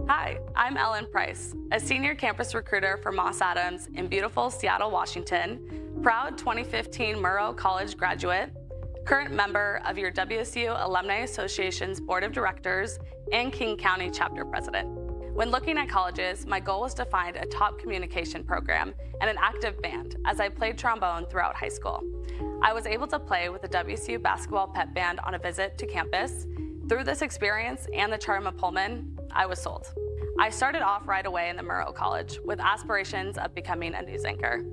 Hi, I'm Ellen Price, a senior campus recruiter for Moss Adams in beautiful Seattle, Washington, proud 2015 Murrow College graduate, current member of your WSU Alumni Association's Board of Directors, and King County Chapter President. When looking at colleges, my goal was to find a top communication program and an active band as I played trombone throughout high school. I was able to play with the WSU basketball pep band on a visit to campus. Through this experience and the charm of Pullman, I was sold. I started off right away in the Murrow College with aspirations of becoming a news anchor.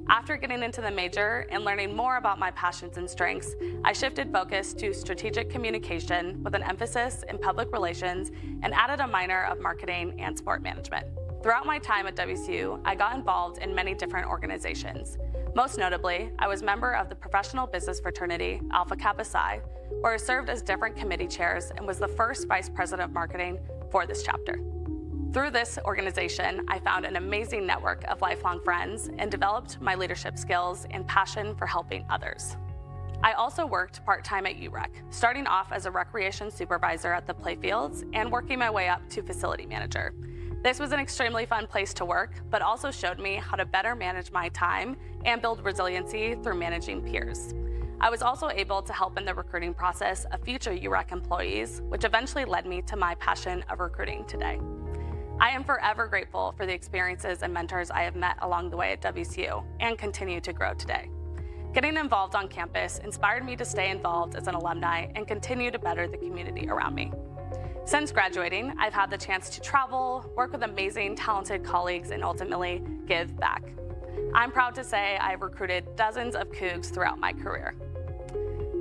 After getting into the major and learning more about my passions and strengths, I shifted focus to strategic communication with an emphasis in public relations and added a minor of marketing and sport management. Throughout my time at WSU, I got involved in many different organizations. Most notably, I was member of the professional business fraternity, Alpha Kappa Psi, where I served as different committee chairs and was the first vice president of marketing for this chapter. Through this organization, I found an amazing network of lifelong friends and developed my leadership skills and passion for helping others. I also worked part-time at UREC, starting off as a recreation supervisor at the playfields and working my way up to facility manager. This was an extremely fun place to work, but also showed me how to better manage my time and build resiliency through managing peers. I was also able to help in the recruiting process of future UREC employees, which eventually led me to my passion of recruiting today. I am forever grateful for the experiences and mentors I have met along the way at WSU and continue to grow today. Getting involved on campus inspired me to stay involved as an alumni and continue to better the community around me. Since graduating, I've had the chance to travel, work with amazing, talented colleagues, and ultimately give back. I'm proud to say I've recruited dozens of Cougs throughout my career.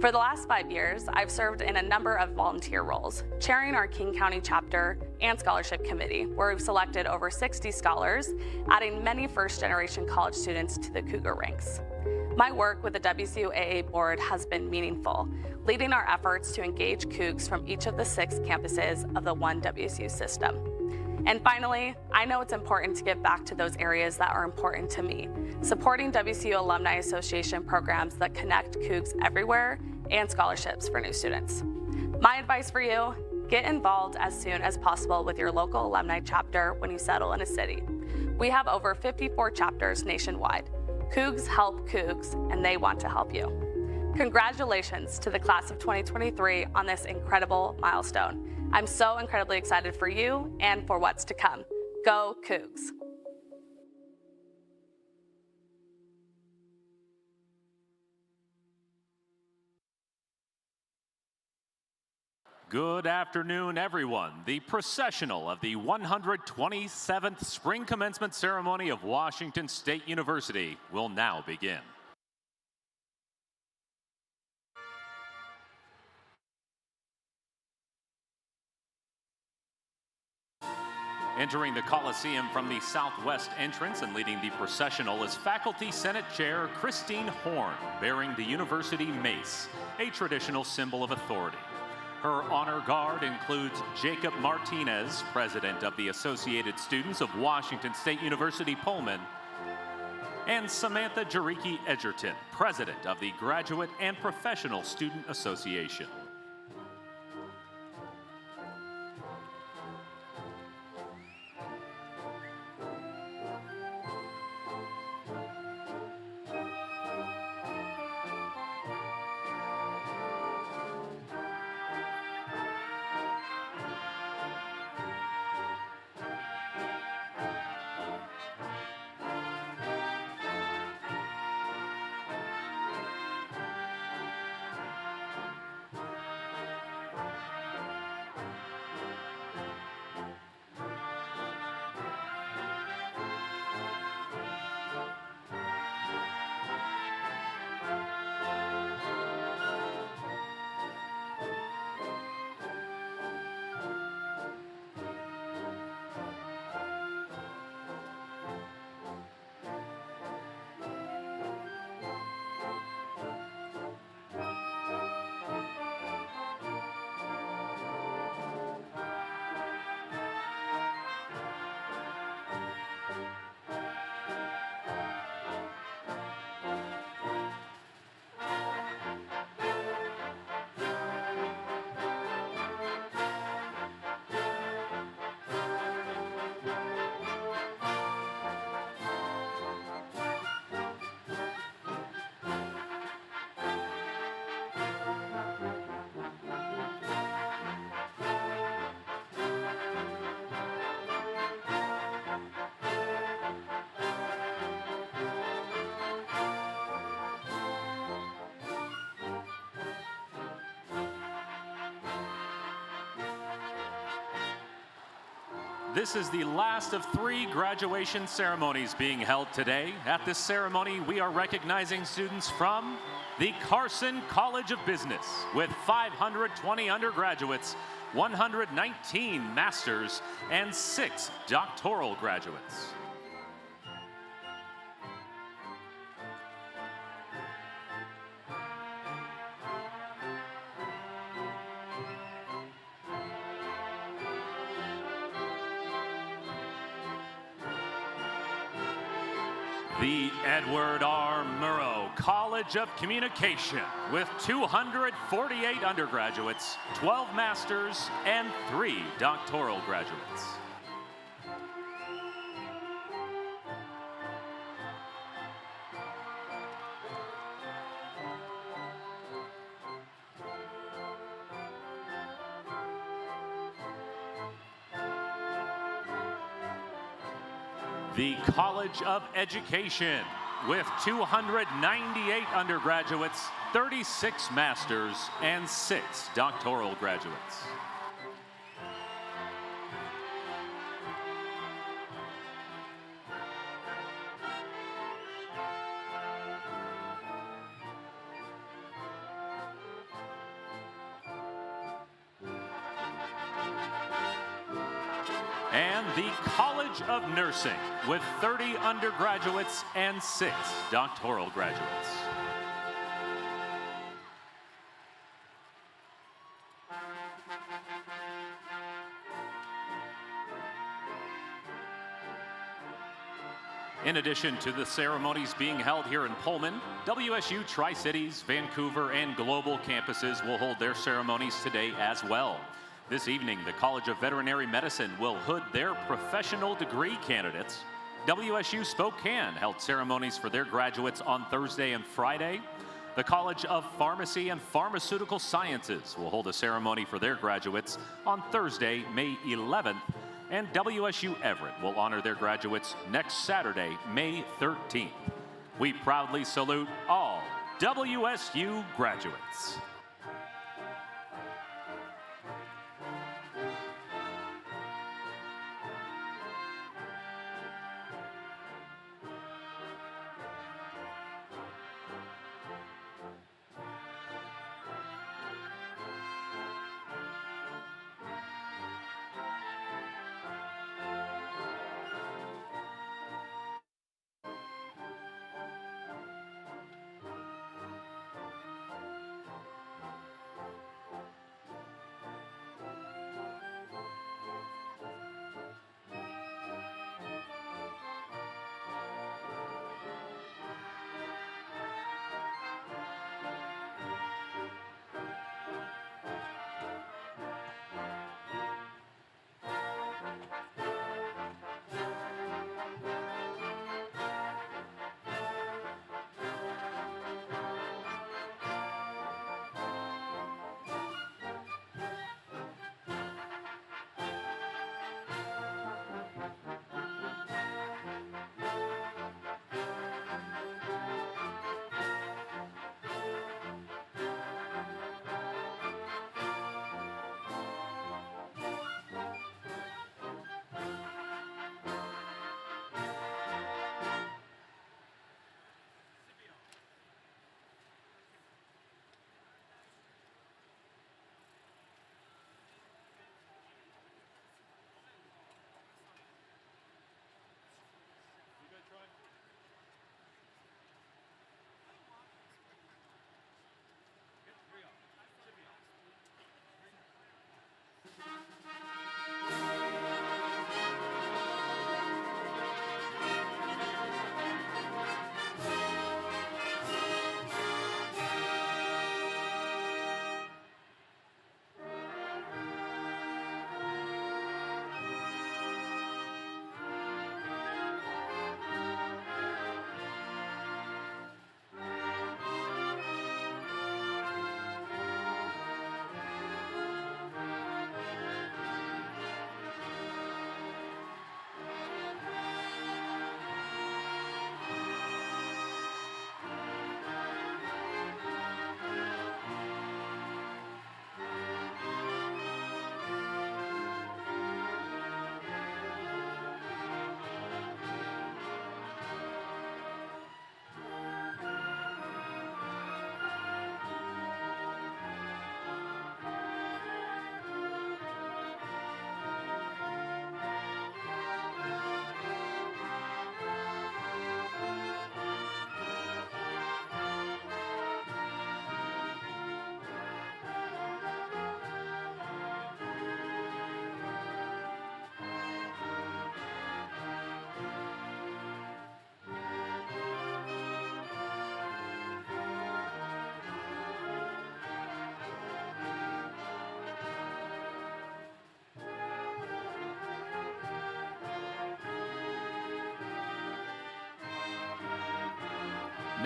For the last 5 years, I've served in a number of volunteer roles, chairing our King County chapter and scholarship committee, where we've selected over 60 scholars, adding many first-generation college students to the Cougar ranks. My work with the WSU board has been meaningful, leading our efforts to engage Cougs from each of the 6 campuses of the one WSU system. And finally, I know it's important to give back to those areas that are important to me, supporting WSU Alumni Association programs that connect Cougs everywhere and scholarships for new students. My advice for you, get involved as soon as possible with your local alumni chapter when you settle in a city. We have over 54 chapters nationwide. Cougs help Cougs, and they want to help you. Congratulations to the class of 2023 on this incredible milestone. I'm so incredibly excited for you and for what's to come. Go Cougs! Good afternoon, everyone. The processional of the 127th Spring Commencement Ceremony of Washington State University will now begin. Entering the Coliseum from the southwest entrance and leading the processional is Faculty Senate Chair Christine Horn, bearing the university mace, a traditional symbol of authority. Her honor guard includes Jacob Martinez, president of the Associated Students of Washington State University Pullman, and Samantha Jariki Edgerton, president of the Graduate and Professional Student Association. This is the last of 3 graduation ceremonies being held today. At this ceremony, we are recognizing students from the Carson College of Business with 520 undergraduates, 119 masters, and 6 doctoral graduates. The Edward R. Murrow College of Communication with 248 undergraduates, 12 masters, and 3 doctoral graduates. The College of Education with 298 undergraduates, 36 masters, and 6 doctoral graduates. And the College of Nursing with 30 undergraduates and 6 doctoral graduates. In addition to the ceremonies being held here in Pullman, WSU Tri-Cities, Vancouver, and global campuses will hold their ceremonies today as well. This evening, the College of Veterinary Medicine will hood their professional degree candidates. WSU Spokane held ceremonies for their graduates on Thursday and Friday. The College of Pharmacy and Pharmaceutical Sciences will hold a ceremony for their graduates on Thursday, May 11th. And WSU Everett will honor their graduates next Saturday, May 13th. We proudly salute all WSU graduates.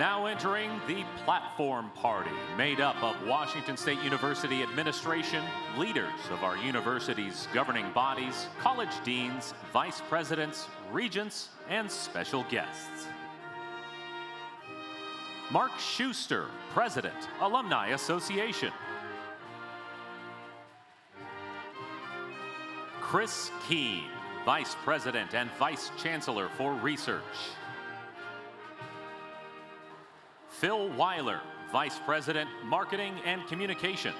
Now entering the platform party, made up of Washington State University administration, leaders of our university's governing bodies, college deans, vice presidents, regents, and special guests. Mark Schuster, President, Alumni Association. Chris Keene, Vice President and Vice Chancellor for Research. Phil Weiler, Vice President, Marketing and Communications.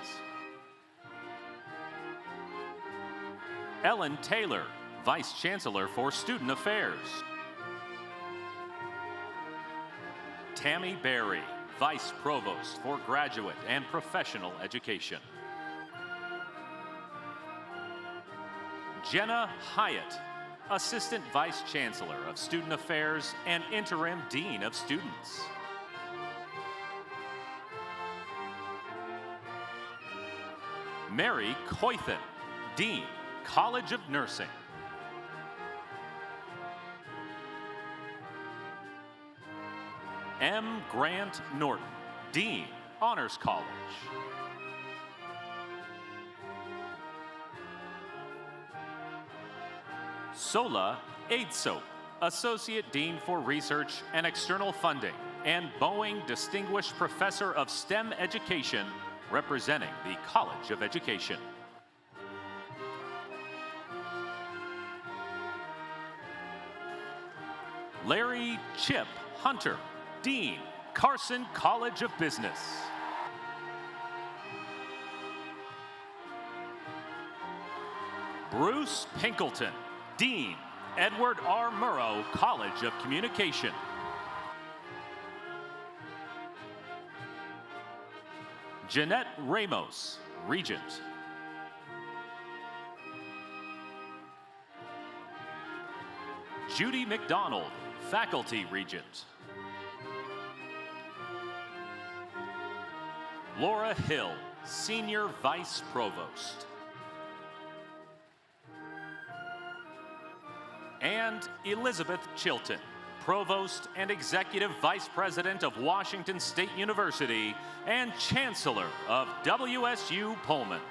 Ellen Taylor, Vice Chancellor for Student Affairs. Tammy Berry, Vice Provost for Graduate and Professional Education. Jenna Hyatt, Assistant Vice Chancellor of Student Affairs and Interim Dean of Students. Mary Coythen, Dean, College of Nursing. M. Grant Norton, Dean, Honors College. Sola Aidso, Associate Dean for Research and External Funding and Boeing Distinguished Professor of STEM Education, representing the College of Education. Larry Chip Hunter, Dean, Carson College of Business. Bruce Pinkleton, Dean, Edward R. Murrow College of Communication. Jeanette Ramos, Regent. Judy McDonald, Faculty Regent. Laura Hill, Senior Vice Provost. And Elizabeth Chilton, Provost and Executive Vice President of Washington State University and Chancellor of WSU Pullman.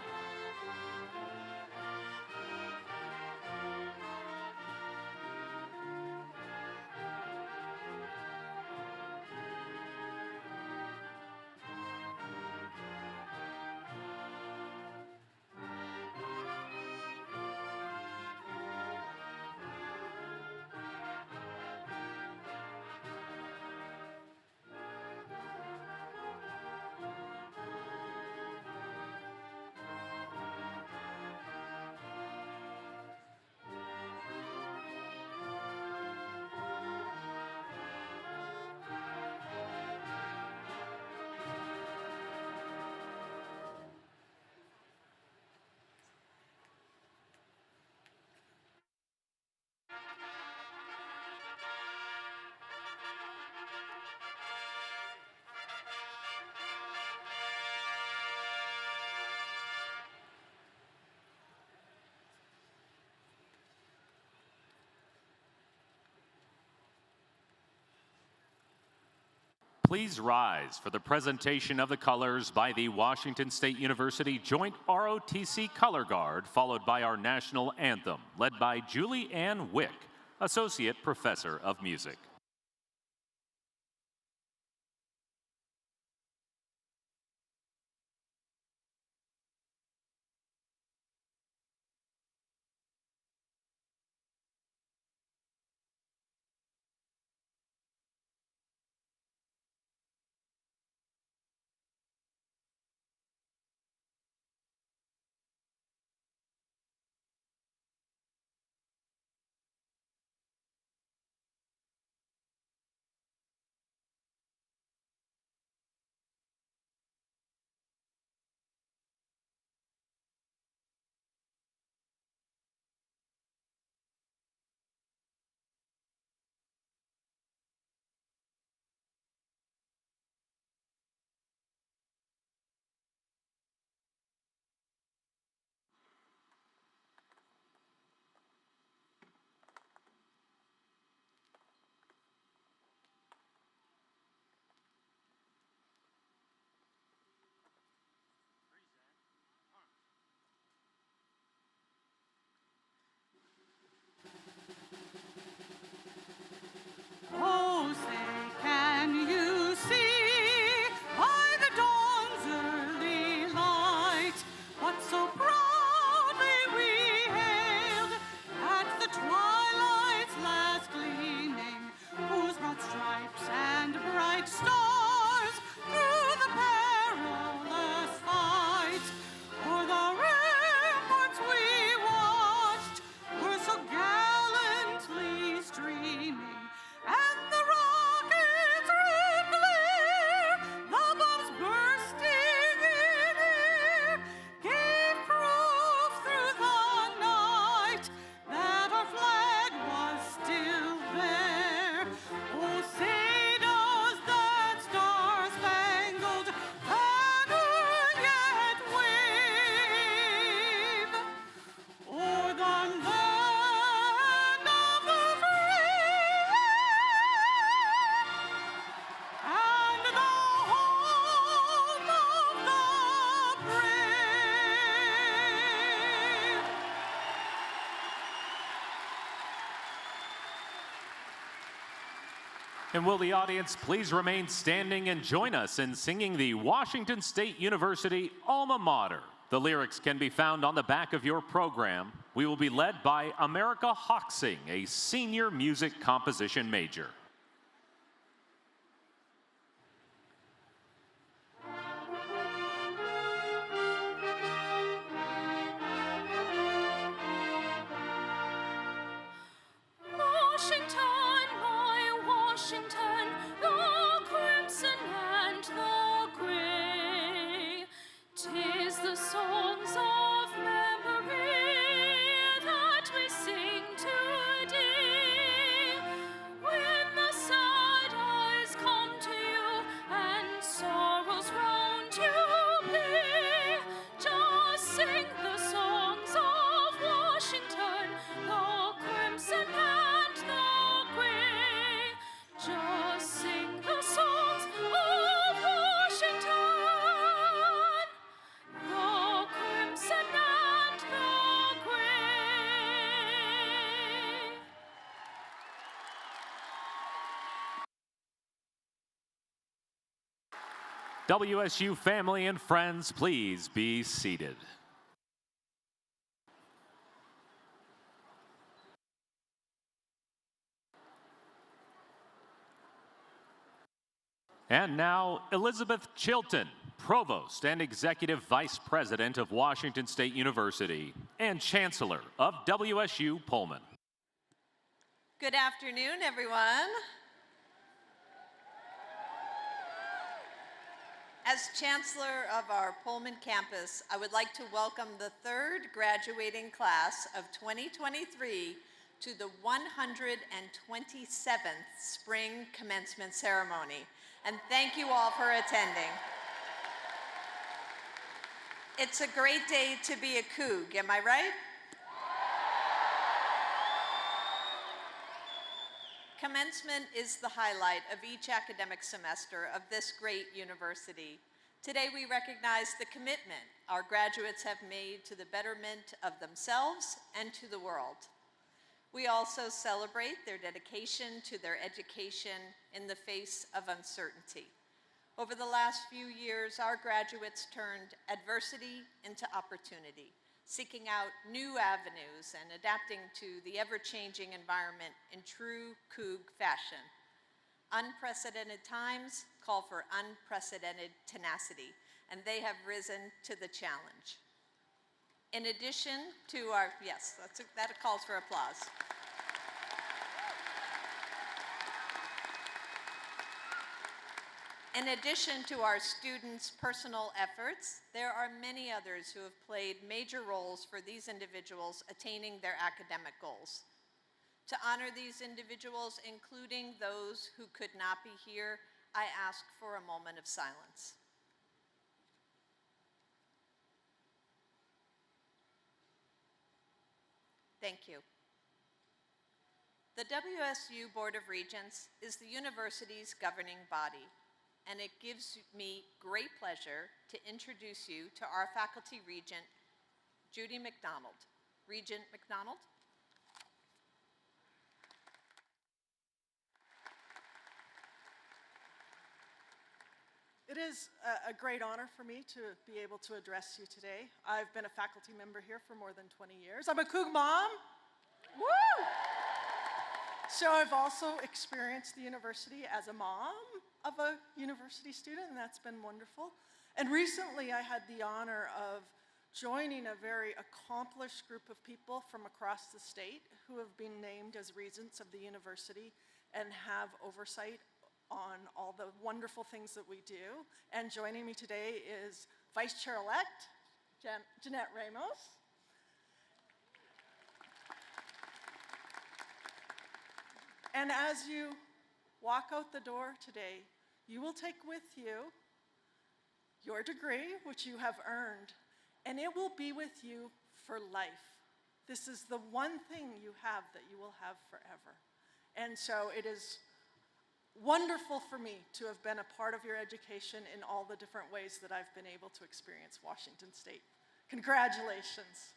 Please rise for the presentation of the colors by the Washington State University Joint ROTC Color Guard, followed by our national anthem, led by Julie Ann Wick, Associate Professor of Music. And will the audience please remain standing and join us in singing the Washington State University alma mater. The lyrics can be found on the back of your program. We will be led by America Hoxing, a senior music composition major. WSU family and friends, please be seated. And now, Elizabeth Chilton, Provost and Executive Vice President of Washington State University and Chancellor of WSU Pullman. Good afternoon, everyone. As Chancellor of our Pullman campus, I would like to welcome the third graduating class of 2023 to the 127th Spring Commencement Ceremony, and thank you all for attending. It's a great day to be a Coug, am I right? Commencement is the highlight of each academic semester of this great university. Today we recognize the commitment our graduates have made to the betterment of themselves and to the world. We also celebrate their dedication to their education in the face of uncertainty. Over the last few years, our graduates turned adversity into opportunity, seeking out new avenues and adapting to the ever-changing environment in true Coug fashion. Unprecedented times call for unprecedented tenacity, and they have risen to the challenge. In addition to our, yes, that calls for applause. In addition to our students' personal efforts, there are many others who have played major roles for these individuals attaining their academic goals. To honor these individuals, including those who could not be here, I ask for a moment of silence. Thank you. The WSU Board of Regents is the university's governing body, and it gives me great pleasure to introduce you to our faculty regent, Judy McDonald. Regent McDonald. It is a great honor for me to be able to address you today. I've been a faculty member here for more than 20 years. I'm a Coug mom. Woo! So I've also experienced the university as a mom of a university student, and that's been wonderful. And recently I had the honor of joining a very accomplished group of people from across the state who have been named as regents of the university and have oversight on all the wonderful things that we do. And joining me today is Vice Chair-elect Jeanette Ramos. And as you walk out the door today, you will take with you your degree, which you have earned, and it will be with you for life. This is the one thing you have that you will have forever. And so it is wonderful for me to have been a part of your education in all the different ways that I've been able to experience Washington State. Congratulations.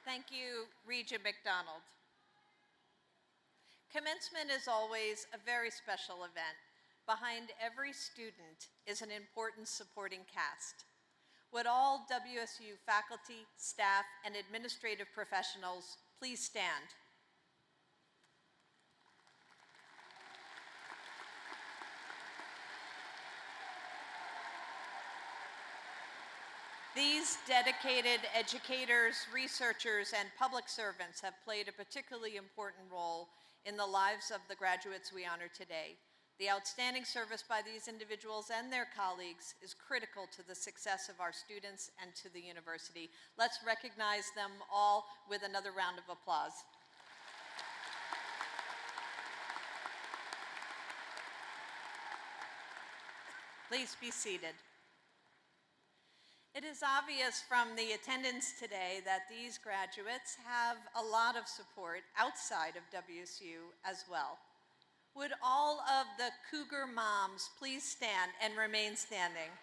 Thank you, Regent McDonald. Commencement is always a very special event. Behind every student is an important supporting cast. Would all WSU faculty, staff, and administrative professionals please stand? These dedicated educators, researchers, and public servants have played a particularly important role in the lives of the graduates we honor today. The outstanding service by these individuals and their colleagues is critical to the success of our students and to the university. Let's recognize them all with another round of applause. Please be seated. It is obvious from the attendance today that these graduates have a lot of support outside of WSU as well. Would all of the Cougar moms please stand and remain standing?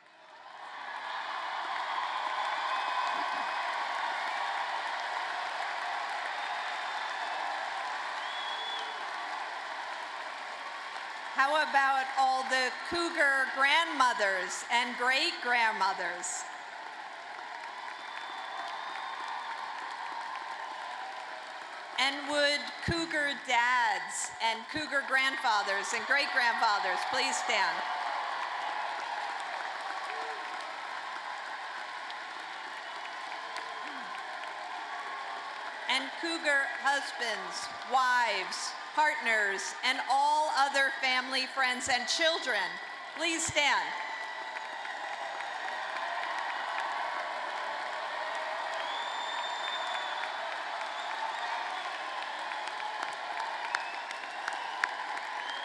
How about all the Cougar grandmothers and great-grandmothers? And would Cougar dads and Cougar grandfathers and great-grandfathers please stand? And Cougar husbands, wives, partners, and all other family, friends, and children, please stand.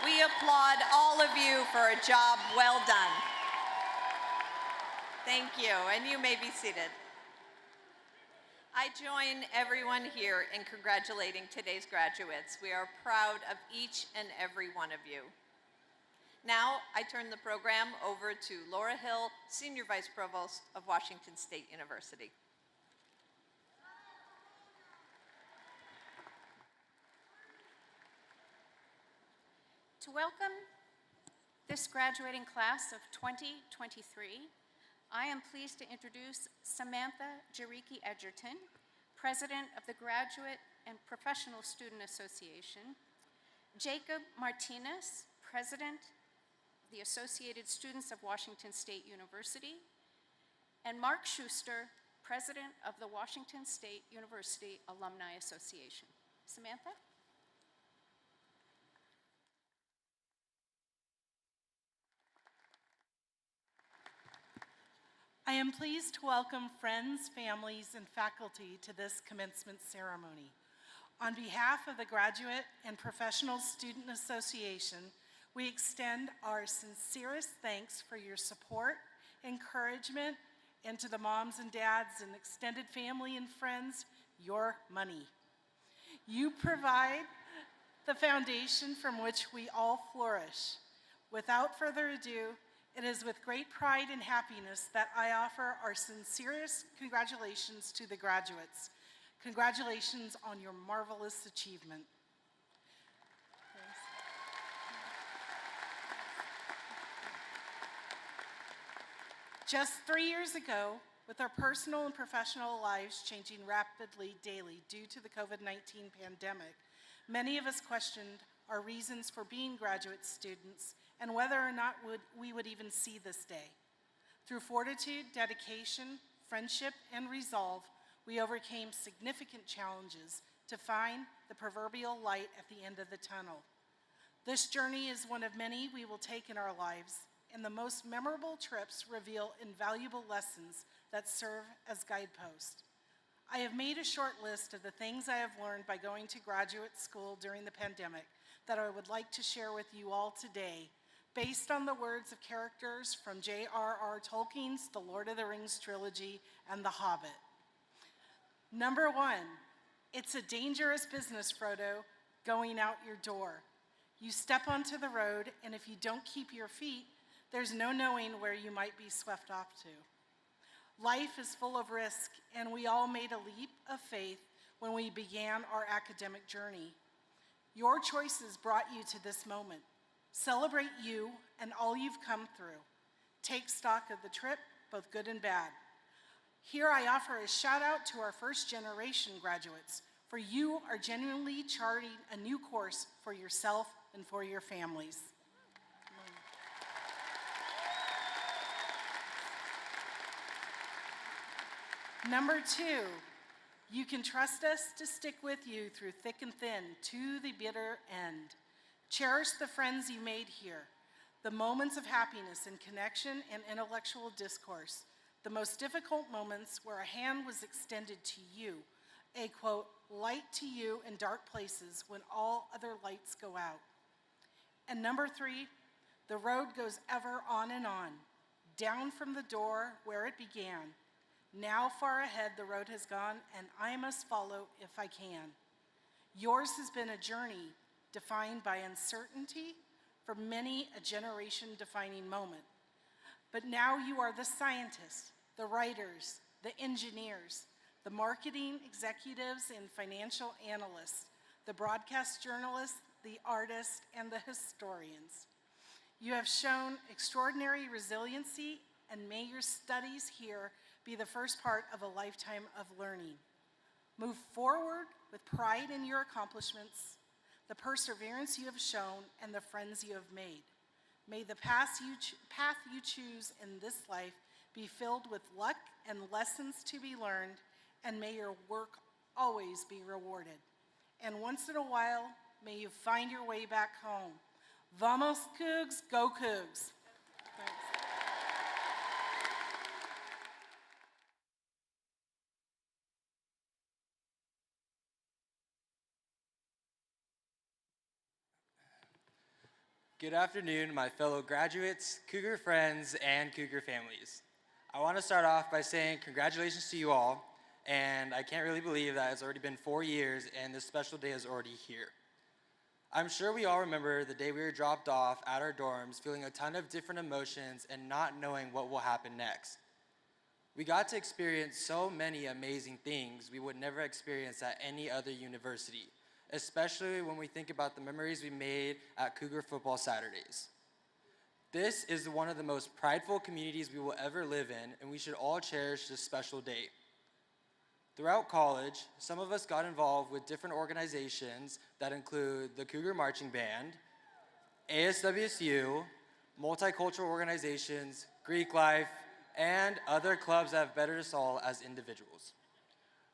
We applaud all of you for a job well done. Thank you, and you may be seated. I join everyone here in congratulating today's graduates. We are proud of each and every one of you. Now, I turn the program over to Laura Hill, Senior Vice Provost of Washington State University. To welcome this graduating class of 2023, I am pleased to introduce Samantha Jariki Edgerton, President of the Graduate and Professional Student Association, Jacob Martinez, President of the Associated Students of Washington State University, and Mark Schuster, President of the Washington State University Alumni Association. Samantha? I am pleased to welcome friends, families, and faculty to this commencement ceremony. On behalf of the Graduate and Professional Student Association, we extend our sincerest thanks for your support, encouragement, and to the moms and dads and extended family and friends, your money. You provide the foundation from which we all flourish. Without further ado, it is with great pride and happiness that I offer our sincerest congratulations to the graduates. Congratulations on your marvelous achievement. Just 3 years ago, with our personal and professional lives changing rapidly daily due to the COVID-19 pandemic, many of us questioned our reasons for being graduate students and whether or not we would even see this day. Through fortitude, dedication, friendship, and resolve, we overcame significant challenges to find the proverbial light at the end of the tunnel. This journey is one of many we will take in our lives, and the most memorable trips reveal invaluable lessons that serve as guideposts. I have made a short list of the things I have learned by going to graduate school during the pandemic that I would like to share with you all today, based on the words of characters from J.R.R. Tolkien's The Lord of the Rings trilogy and The Hobbit. Number 1, it's a dangerous business, Frodo, going out your door. You step onto the road, and if you don't keep your feet, there's no knowing where you might be swept off to. Life is full of risk, and we all made a leap of faith when we began our academic journey. Your choices brought you to this moment. Celebrate you and all you've come through. Take stock of the trip, both good and bad. Here I offer a shout out to our first generation graduates, for you are genuinely charting a new course for yourself and for your families. Number 2, you can trust us to stick with you through thick and thin to the bitter end. Cherish the friends you made here, the moments of happiness and connection and intellectual discourse, the most difficult moments where a hand was extended to you, a quote, light to you in dark places when all other lights go out. And number 3, the road goes ever on and on, down from the door where it began. Now far ahead the road has gone, and I must follow if I can. Yours has been a journey defined by uncertainty, for many a generation-defining moment. But now you are the scientists, the writers, the engineers, the marketing executives and financial analysts, the broadcast journalists, the artists, and the historians. You have shown extraordinary resiliency, and may your studies here be the first part of a lifetime of learning. Move forward with pride in your accomplishments, the perseverance you have shown, and the friends you have made. May the path you choose in this life be filled with luck and lessons to be learned, and may your work always be rewarded. And once in a while, may you find your way back home. Vamos Cougs, go Cougs. Thanks. Good afternoon, my fellow graduates, Cougar friends, and Cougar families. I want to start off by saying congratulations to you all, and I can't really believe that it's already been 4 years and this special day is already here. I'm sure we all remember the day we were dropped off at our dorms, feeling a ton of different emotions and not knowing what will happen next. We got to experience so many amazing things we would never experience at any other university, especially when we think about the memories we made at Cougar football Saturdays. This is one of the most prideful communities we will ever live in, and we should all cherish this special day. Throughout college, some of us got involved with different organizations that include the Cougar Marching Band, ASWSU, multicultural organizations, Greek life, and other clubs that have bettered us all as individuals.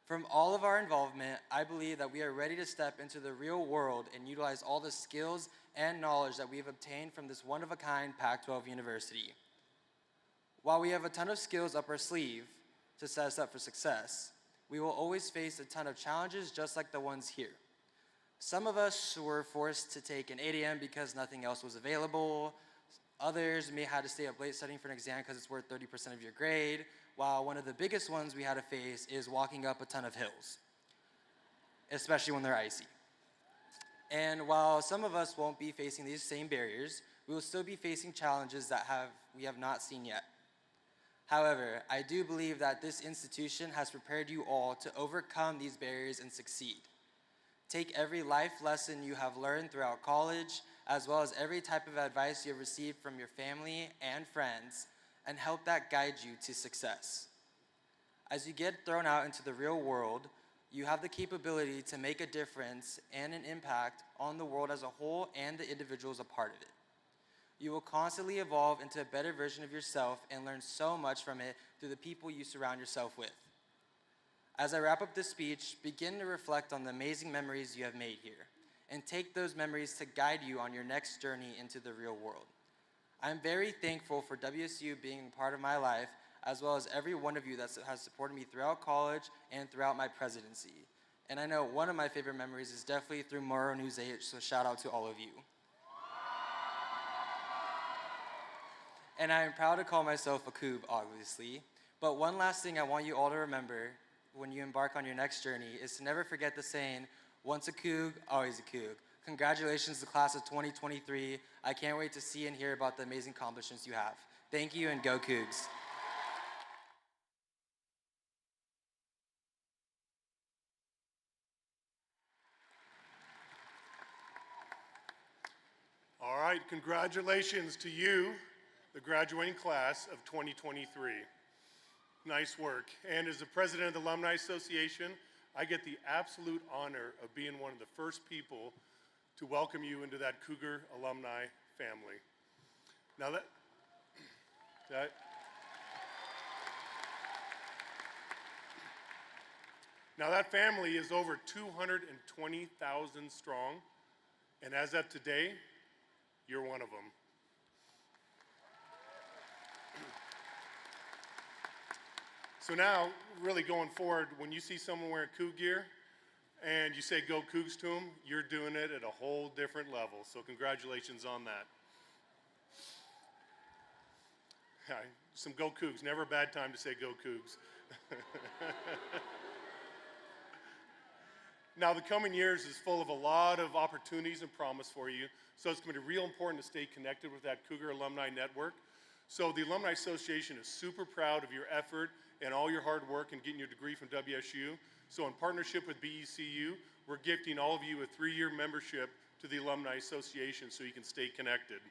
From all of our involvement, I believe that we are ready to step into the real world and utilize all the skills and knowledge that we've obtained from this one-of-a-kind Pac-12 university. While we have a ton of skills up our sleeve to set us up for success, we will always face a ton of challenges just like the ones here. Some of us were forced to take an 8 a.m. because nothing else was available. Others may have to stay up late studying for an exam because it's worth 30% of your grade, while one of the biggest ones we had to face is walking up a ton of hills, especially when they're icy. And while some of us won't be facing these same barriers, we will still be facing challenges that we have not seen yet. However, I do believe that this institution has prepared you all to overcome these barriers and succeed. Take every life lesson you have learned throughout college, as well as every type of advice you have received from your family and friends, and help that guide you to success. As you get thrown out into the real world, you have the capability to make a difference and an impact on the world as a whole and the individuals a part of it. You will constantly evolve into a better version of yourself and learn so much from it through the people you surround yourself with. As I wrap up this speech, begin to reflect on the amazing memories you have made here, and take those memories to guide you on your next journey into the real world. I'm very thankful for WSU being a part of my life, as well as every one of you that has supported me throughout college and throughout my presidency. And I know one of my favorite memories is definitely through Murrow News 8, so shout out to all of you. And I am proud to call myself a Coug, obviously. But one last thing I want you all to remember when you embark on your next journey is to never forget the saying, once a Coug, always a Coug. Congratulations to the class of 2023. I can't wait to see and hear about the amazing accomplishments you have. Thank you, and go Cougs. All right, congratulations to you, the graduating class of 2023. Nice work. And as the president of the Alumni Association, I get the absolute honor of being one of the first people to welcome you into that Cougar alumni family. Now that family is over 220,000 strong, and as of today, you're one of them. So now, really going forward, when you see someone wearing Coug gear and you say go Cougs to them, you're doing it at a whole different level. So congratulations on that. Some go Cougs, never a bad time to say go Cougs. Now, the coming years is full of a lot of opportunities and promise for you, so it's going to be real important to stay connected with that Cougar Alumni Network. So the Alumni Association is super proud of your effort and all your hard work in getting your degree from WSU. So in partnership with BECU, we're gifting all of you a 3-year membership to the Alumni Association so you can stay connected.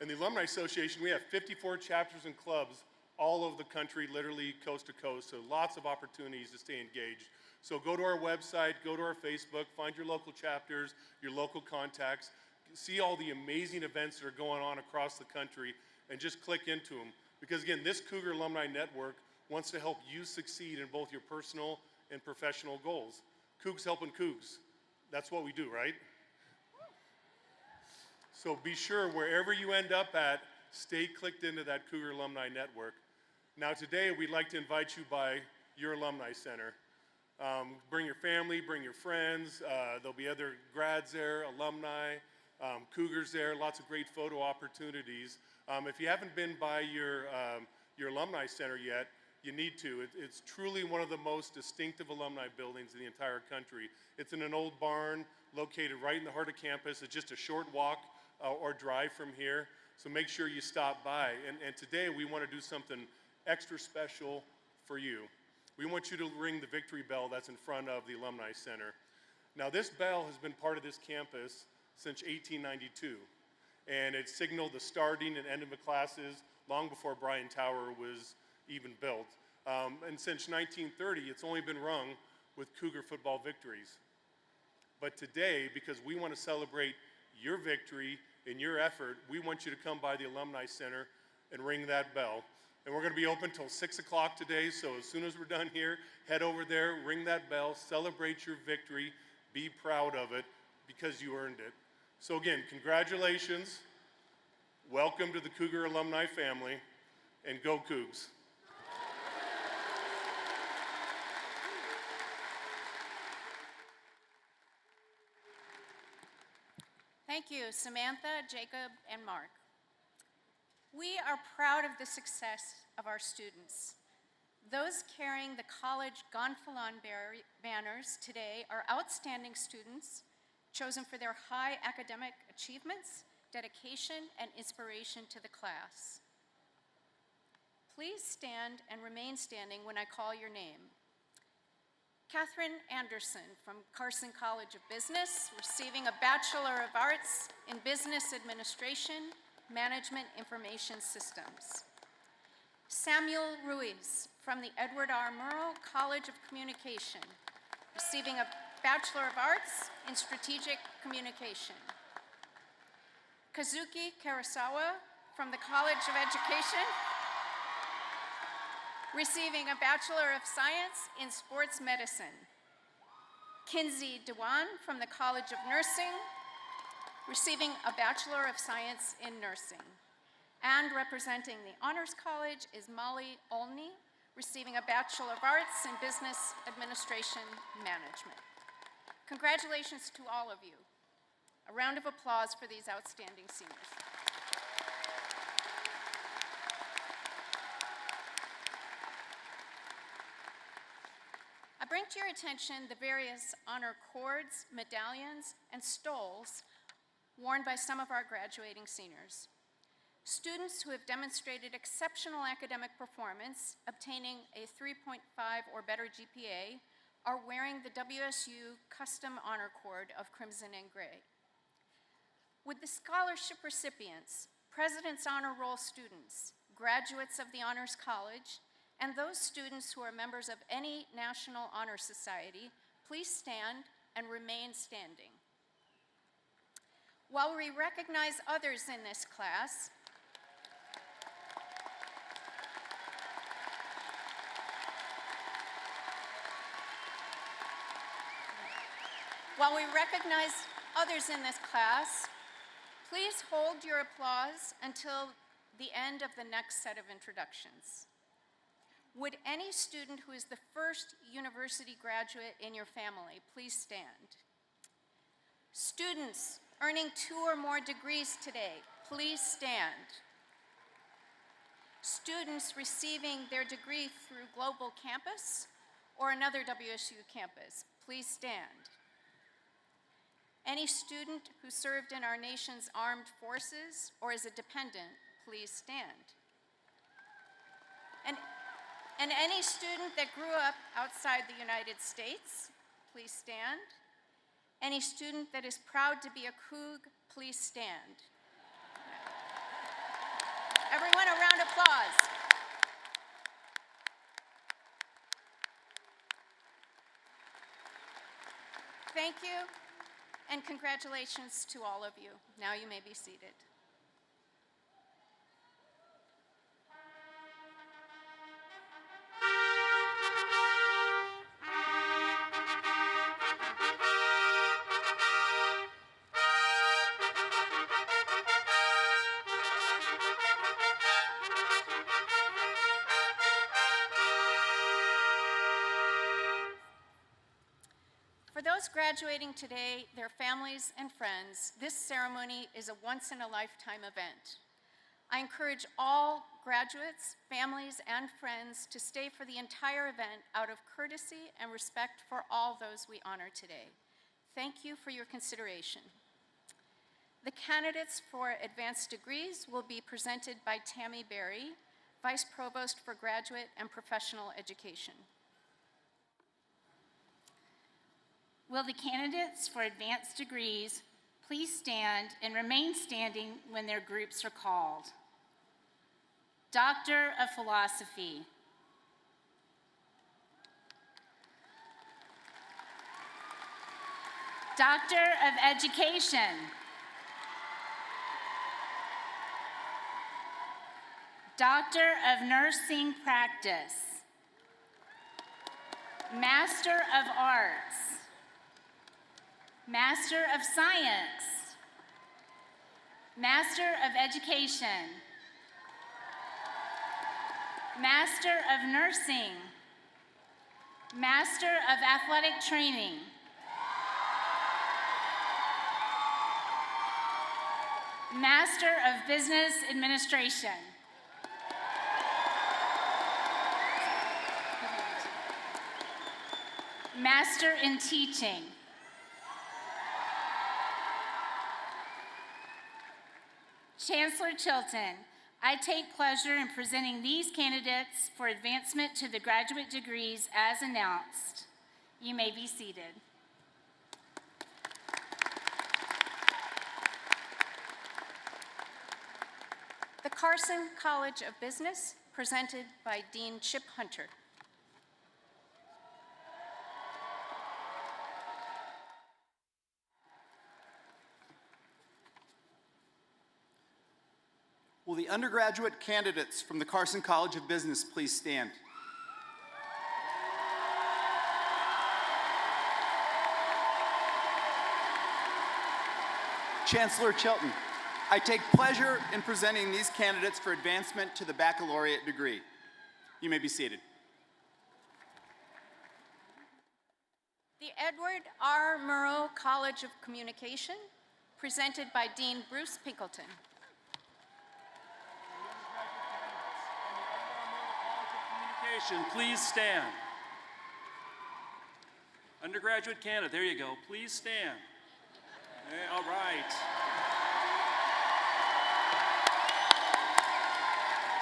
In the Alumni Association, we have 54 chapters and clubs all over the country, literally coast to coast, so lots of opportunities to stay engaged. So go to our website, go to our Facebook, find your local chapters, your local contacts, see all the amazing events that are going on across the country, and just click into them. Because again, this Cougar Alumni Network wants to help you succeed in both your personal and professional goals. Cougs helping Cougs. That's what we do, right? So be sure, wherever you end up at, stay clicked into that Cougar Alumni Network. Now today, we'd like to invite you by your Alumni Center. Bring your family, bring your friends. There'll be other grads there, alumni, Cougars there, lots of great photo opportunities. If you haven't been by your Alumni Center yet, you need to. It's truly one of the most distinctive alumni buildings in the entire country. It's in an old barn located right in the heart of campus. It's just a short walk or drive from here. So make sure you stop by. And today we want to do something extra special for you. We want you to ring the victory bell that's in front of the Alumni Center. Now this bell has been part of this campus since 1892. And it signaled the starting and ending of classes long before Bryan Tower was even built. And since 1930, it's only been rung with Cougar football victories. But today, because we want to celebrate your victory and your effort, we want you to come by the Alumni Center and ring that bell. And we're going to be open till 6 o'clock today, so as soon as we're done here, head over there, ring that bell, celebrate your victory, be proud of it, because you earned it. So again, congratulations, welcome to the Cougar Alumni family, and go Cougs. Thank you, Samantha, Jacob, and Mark. We are proud of the success of our students. Those carrying the college gonfalon banners today are outstanding students chosen for their high academic achievements, dedication, and inspiration to the class. Please stand and remain standing when I call your name. Catherine Anderson from Carson College of Business, receiving a Bachelor of Arts in Business Administration, Management Information Systems. Samuel Ruiz from the Edward R. Murrow College of Communication, receiving a Bachelor of Arts in Strategic Communication. Kazuki Karasawa from the College of Education, receiving a Bachelor of Science in Sports Medicine. Kinsey Dewan from the College of Nursing, receiving a Bachelor of Science in Nursing. And representing the Honors College is Molly Olney, receiving a Bachelor of Arts in Business Administration Management. Congratulations to all of you. A round of applause for these outstanding seniors. I bring to your attention the various honor cords, medallions, and stoles worn by some of our graduating seniors. Students who have demonstrated exceptional academic performance, obtaining a 3.5 or better GPA, are wearing the WSU Custom Honor Cord of Crimson and Gray. Would the scholarship recipients, President's Honor Roll students, graduates of the Honors College, and those students who are members of any National Honor Society, please stand and remain standing. While we recognize others in this class, please hold your applause until the end of the next set of introductions. Would any student who is the first university graduate in your family please stand? Students earning 2 or more degrees today, please stand. Students receiving their degree through Global Campus or another WSU campus, please stand. Any student who served in our nation's armed forces or is a dependent, please stand. And any student that grew up outside the United States, please stand. Any student that is proud to be a Coug, please stand. Everyone, a round of applause. Thank you, and congratulations to all of you. Now you may be seated. For those graduating today, their families and friends, this ceremony is a once-in-a-lifetime event. I encourage all graduates, families, and friends to stay for the entire event out of courtesy and respect for all those we honor today. Thank you for your consideration. The candidates for advanced degrees will be presented by Tammy Berry, Vice Provost for Graduate and Professional Education. Will the candidates for advanced degrees please stand and remain standing when their groups are called? Doctor of Philosophy. Doctor of Education. Doctor of Nursing Practice. Master of Arts. Master of Science, Master of Education, Master of Nursing, Master of Athletic Training, Master of Business Administration, Master in Teaching, Chancellor Chilton, I take pleasure in presenting these candidates for advancement to the graduate degrees as announced. You may be seated. The Carson College of Business, presented by Dean Chip Hunter. Will the undergraduate candidates from the Carson College of Business please stand? Chancellor Chilton, I take pleasure in presenting these candidates for advancement to the baccalaureate degree. You may be seated. The Edward R. Murrow College of Communication, presented by Dean Bruce Pinkleton. Please stand. Undergraduate candidate, there you go. Please stand. All right.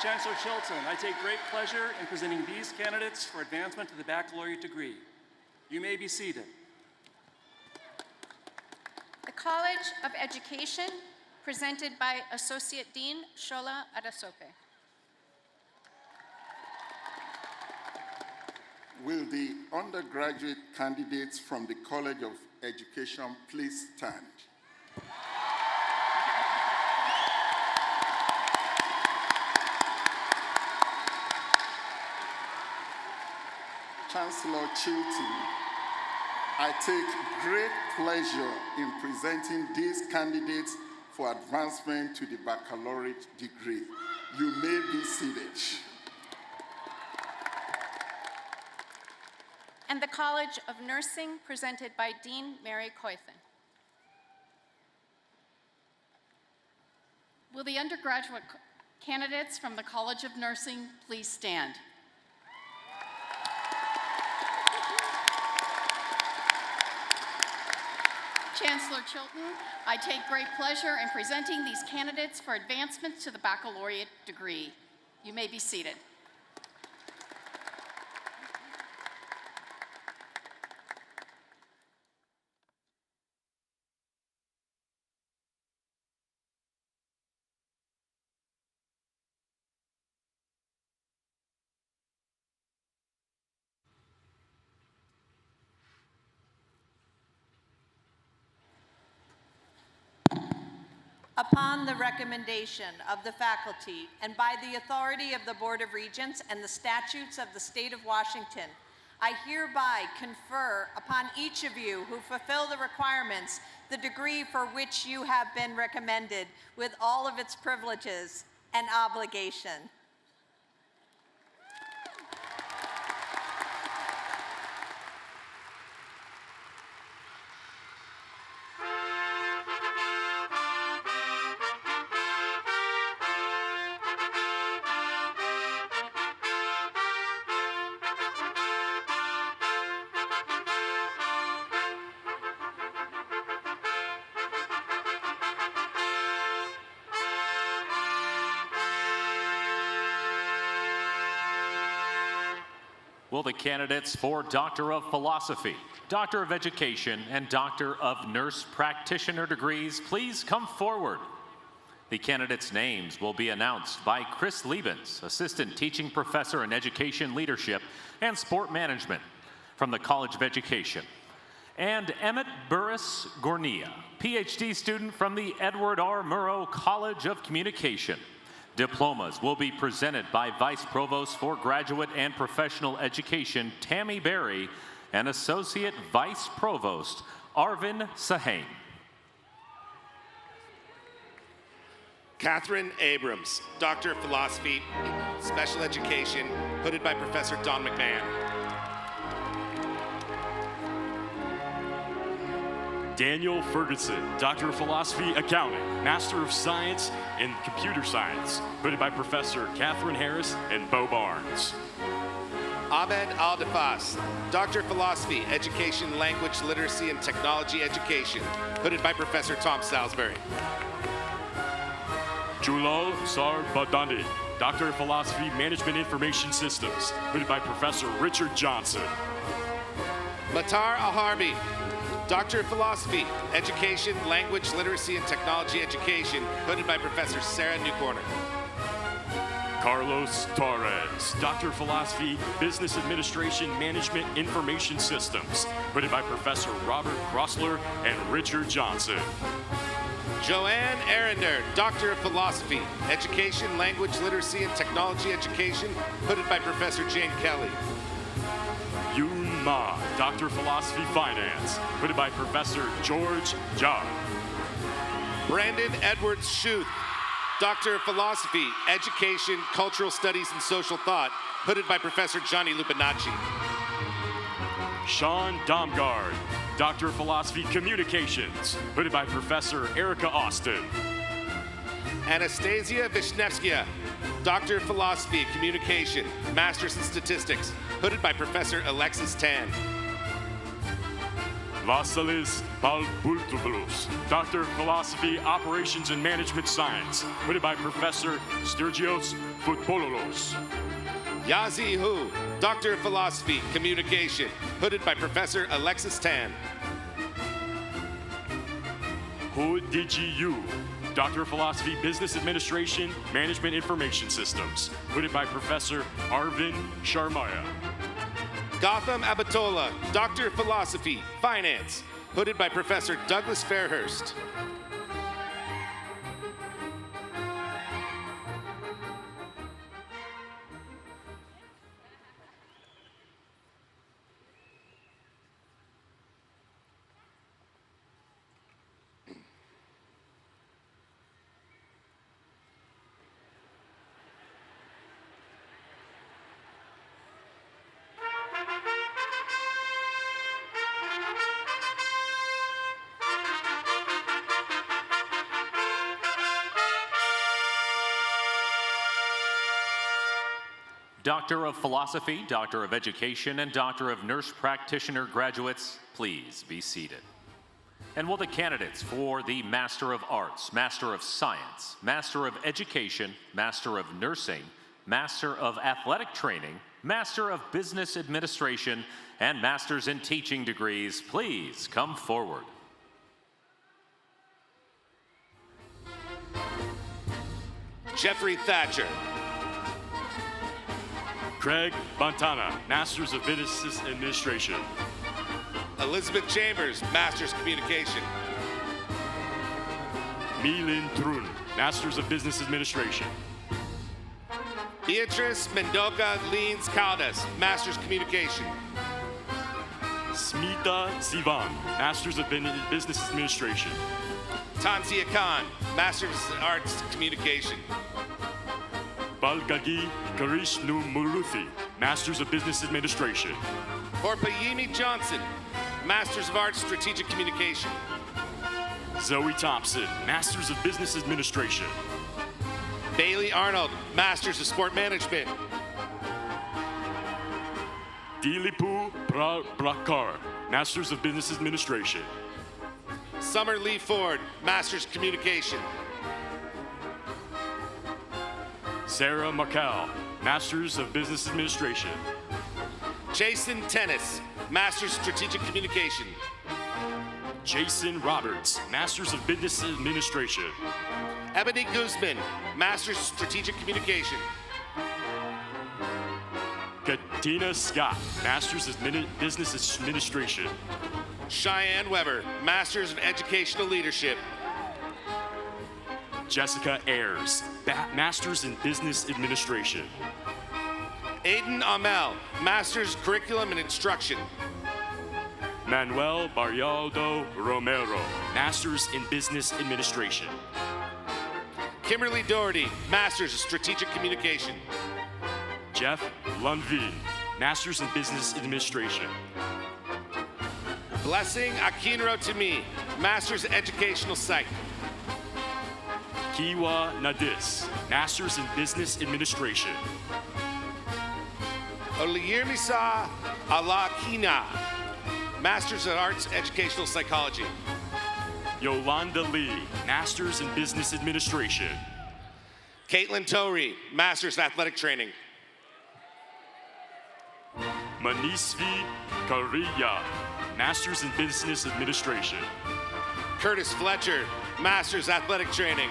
Chancellor Chilton, I take great pleasure in presenting these candidates for advancement to the baccalaureate degree. You may be seated. The College of Education, presented by Associate Dean Shola Adasope. Will the undergraduate candidates from the College of Education please stand? Chancellor Chilton, I take great pleasure in presenting these candidates for advancement to the baccalaureate degree. You may be seated. And the College of Nursing, presented by Dean Mary Coythen. Will the undergraduate candidates from the College of Nursing please stand? Chancellor Chilton, I take great pleasure in presenting these candidates for advancement to the baccalaureate degree. You may be seated. Upon the recommendation of the faculty and by the authority of the Board of Regents and the statutes of the state of Washington, I hereby confer upon each of you who fulfill the requirements the degree for which you have been recommended with all of its privileges and obligation. Will the candidates for Doctor of Philosophy, Doctor of Education, and Doctor of Nurse Practitioner degrees please come forward? The candidates' names will be announced by Chris Liebens, Assistant Teaching Professor in Education Leadership and Sport Management from the College of Education, and Emmett Burris Gornia, PhD student from the Edward R. Murrow College of Communication. Diplomas will be presented by Vice Provost for Graduate and Professional Education, Tammy Berry, and Associate Vice Provost, Arvin Sahane. Catherine Abrams, Doctor of Philosophy, Special Education, hooded by Professor Don McMahon. Daniel Ferguson, Doctor of Philosophy, Accounting, Master of Science in Computer Science, hooded by Professor Catherine Harris and Bo Barnes. Ahmed Aldefas, Doctor of Philosophy, Education, Language, Literacy, and Technology Education, hooded by Professor Tom Salisbury. Julal Sarbadani, Doctor of Philosophy, Management Information Systems, hooded by Professor Richard Johnson. Matar Aharbi, Doctor of Philosophy, Education, Language, Literacy, and Technology Education, hooded by Professor Sarah Newcorner. Carlos Torres, Doctor of Philosophy, Business Administration, Management Information Systems, hooded by Professor Robert Crossler and Richard Johnson. Joanne Arender, Doctor of Philosophy, Education, Language, Literacy, and Technology Education, hooded by Professor Jane Kelly. Yoon Ma, Doctor of Philosophy, Finance, hooded by Professor George John. Brandon Edwards Schuth, Doctor of Philosophy, Education, Cultural Studies, and Social Thought, hooded by Professor Johnny Lupinacci. Sean Domgard, Doctor of Philosophy, Communications, hooded by Professor Erica Austin. Anastasia Vishnevskia, Doctor of Philosophy, Communication, Masters in Statistics, hooded by Professor Alexis Tan. Vasilis Balbultopoulos, Doctor of Philosophy, Operations and Management Science, hooded by Professor Sturgios Foutpololos. Yazi Hu, Doctor of Philosophy, Communication, hooded by Professor Alexis Tan. HODGU, Doctor of Philosophy, Business Administration, Management Information Systems, hooded by Professor Arvind Sharmaya. Gotham Abatola, Doctor of Philosophy, Finance, hooded by Professor Douglas Fairhurst. Doctor of Philosophy, Doctor of Education, and Doctor of Nurse Practitioner graduates, please be seated. And will the candidates for the Master of Arts, Master of Science, Master of Education, Master of Nursing, Master of Athletic Training, Master of Business Administration, and Masters in Teaching degrees, please come forward. Jeffrey Thatcher. Craig Bontana, Masters of Business Administration. Elizabeth Chambers, Master's Communication. Mi-Lin Trun, Masters of Business Administration. Beatrice Mendoca Leans Caldas, Master's Communication. Smita Sivan, Masters of Business Administration. Tanzia Khan, Master's of Arts Communication. Balgagi Karishnu Muruthi, Masters of Business Administration. Orpayemi Johnson, Masters of Arts Strategic Communication. Zoe Thompson, Masters of Business Administration. Bailey Arnold, Masters of Sport Management. Dilipu Prakar, Masters of Business Administration. Summer Lee Ford, Masters of Communication. Sarah Markel, Masters of Business Administration. Jason Tennis, Masters of Strategic Communication. Jason Roberts, Masters of Business Administration. Ebony Guzman, Masters of Strategic Communication. Katina Scott, Masters of Business Administration. Cheyenne Weber, Masters of Educational Leadership. Jessica Ayers, Masters in Business Administration. Aiden Amel, Masters Curriculum and Instruction. Manuel Barrialdo Romero, Masters in Business Administration. Kimberly Doherty, Masters of Strategic Communication. Jeff Lundveen, Masters in Business Administration. Blessing Akinro Timi, Masters Educational Psych. Kiwa Nadis, Masters in Business Administration. Oluyemisa Alakina, Masters of Arts Educational Psychology. Yolanda Lee, Masters in Business Administration. Caitlin Torrey, Masters of Athletic Training. Manisvi Kariya, Masters in Business Administration. Curtis Fletcher, Masters Athletic Training.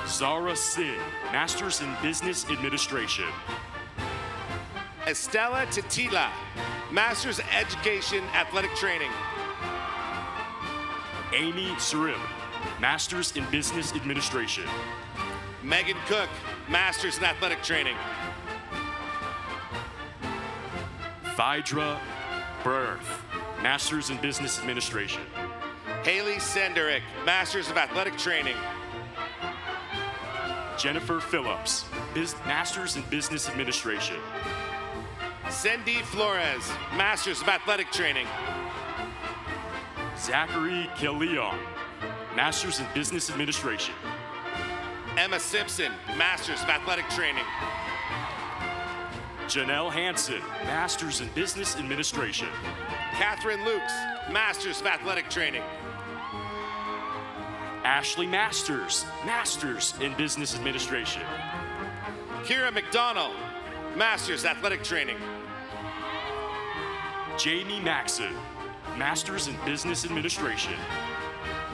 Zara Singh, Masters in Business Administration. Estella Titila, Masters Education Athletic Training. Amy Surim, Masters in Business Administration. Megan Cook, Masters in Athletic Training. Phaedra Berth, Masters in Business Administration. Haley Senderick, Masters of Athletic Training. Jennifer Phillips, Masters in Business Administration. Cindy Flores, Masters of Athletic Training. Zachary Kilion, Masters in Business Administration. Emma Simpson, Masters of Athletic Training. Janelle Hansen, Masters in Business Administration. Catherine Lukes, Masters of Athletic Training. Ashley Masters, Masters in Business Administration. Kira McDonald, Master's Athletic Training. Jamie Maxon, Master's in Business Administration.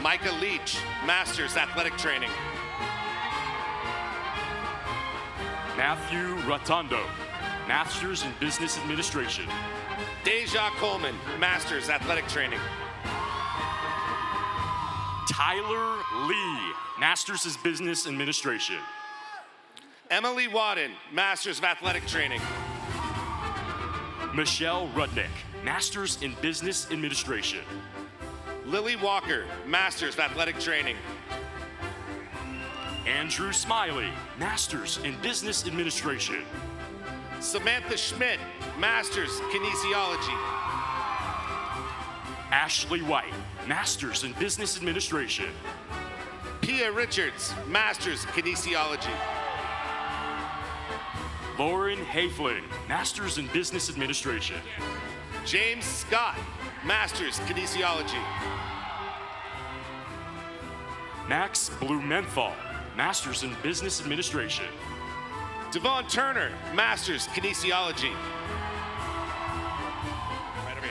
Micah Leach, Master's Athletic Training. Matthew Rotundo, Master's in Business Administration. Deja Coleman, Master's Athletic Training. Tyler Lee, Master's in Business Administration. Emily Wadden, Master's of Athletic Training. Michelle Rudnick, Master's in Business Administration. Lily Walker, Master's of Athletic Training. Andrew Smiley, Master's in Business Administration. Samantha Schmidt, Master's Kinesiology. Ashley White, Master's in Business Administration. Pia Richards, Master's Kinesiology. Lauren Hayfling, Master's in Business Administration. James Scott, Master's Kinesiology. Max Blumenthal, Master's in Business Administration. Devon Turner, Master's Kinesiology.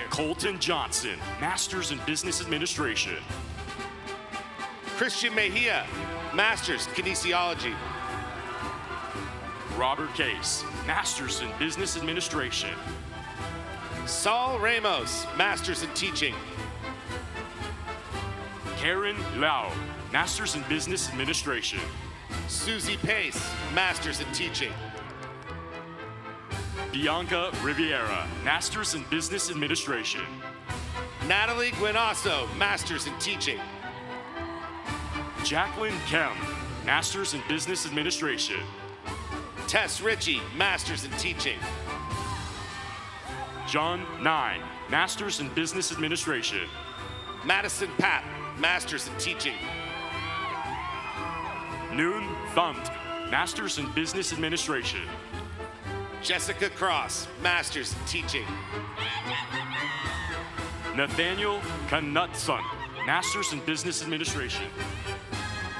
Colton Johnson, Master's in Business Administration. Christian Mejia, Master's Kinesiology. Robert Case, Master's in Business Administration. Saul Ramos, Master's in Teaching. Karen Lau, Master's in Business Administration. Susie Pace, Master's in Teaching. Bianca Riviera, Master's in Business Administration. Natalie Guinasso, Master's in Teaching. Jacqueline Kem, Master's in Business Administration. Tess Ritchie, Master's in Teaching. John Nine, Master's in Business Administration. Madison Papp, Master's in Teaching. Noon Thunt, Master's in Business Administration. Jessica Cross, Master's in Teaching. Nathaniel Knutson, Master's in Business Administration.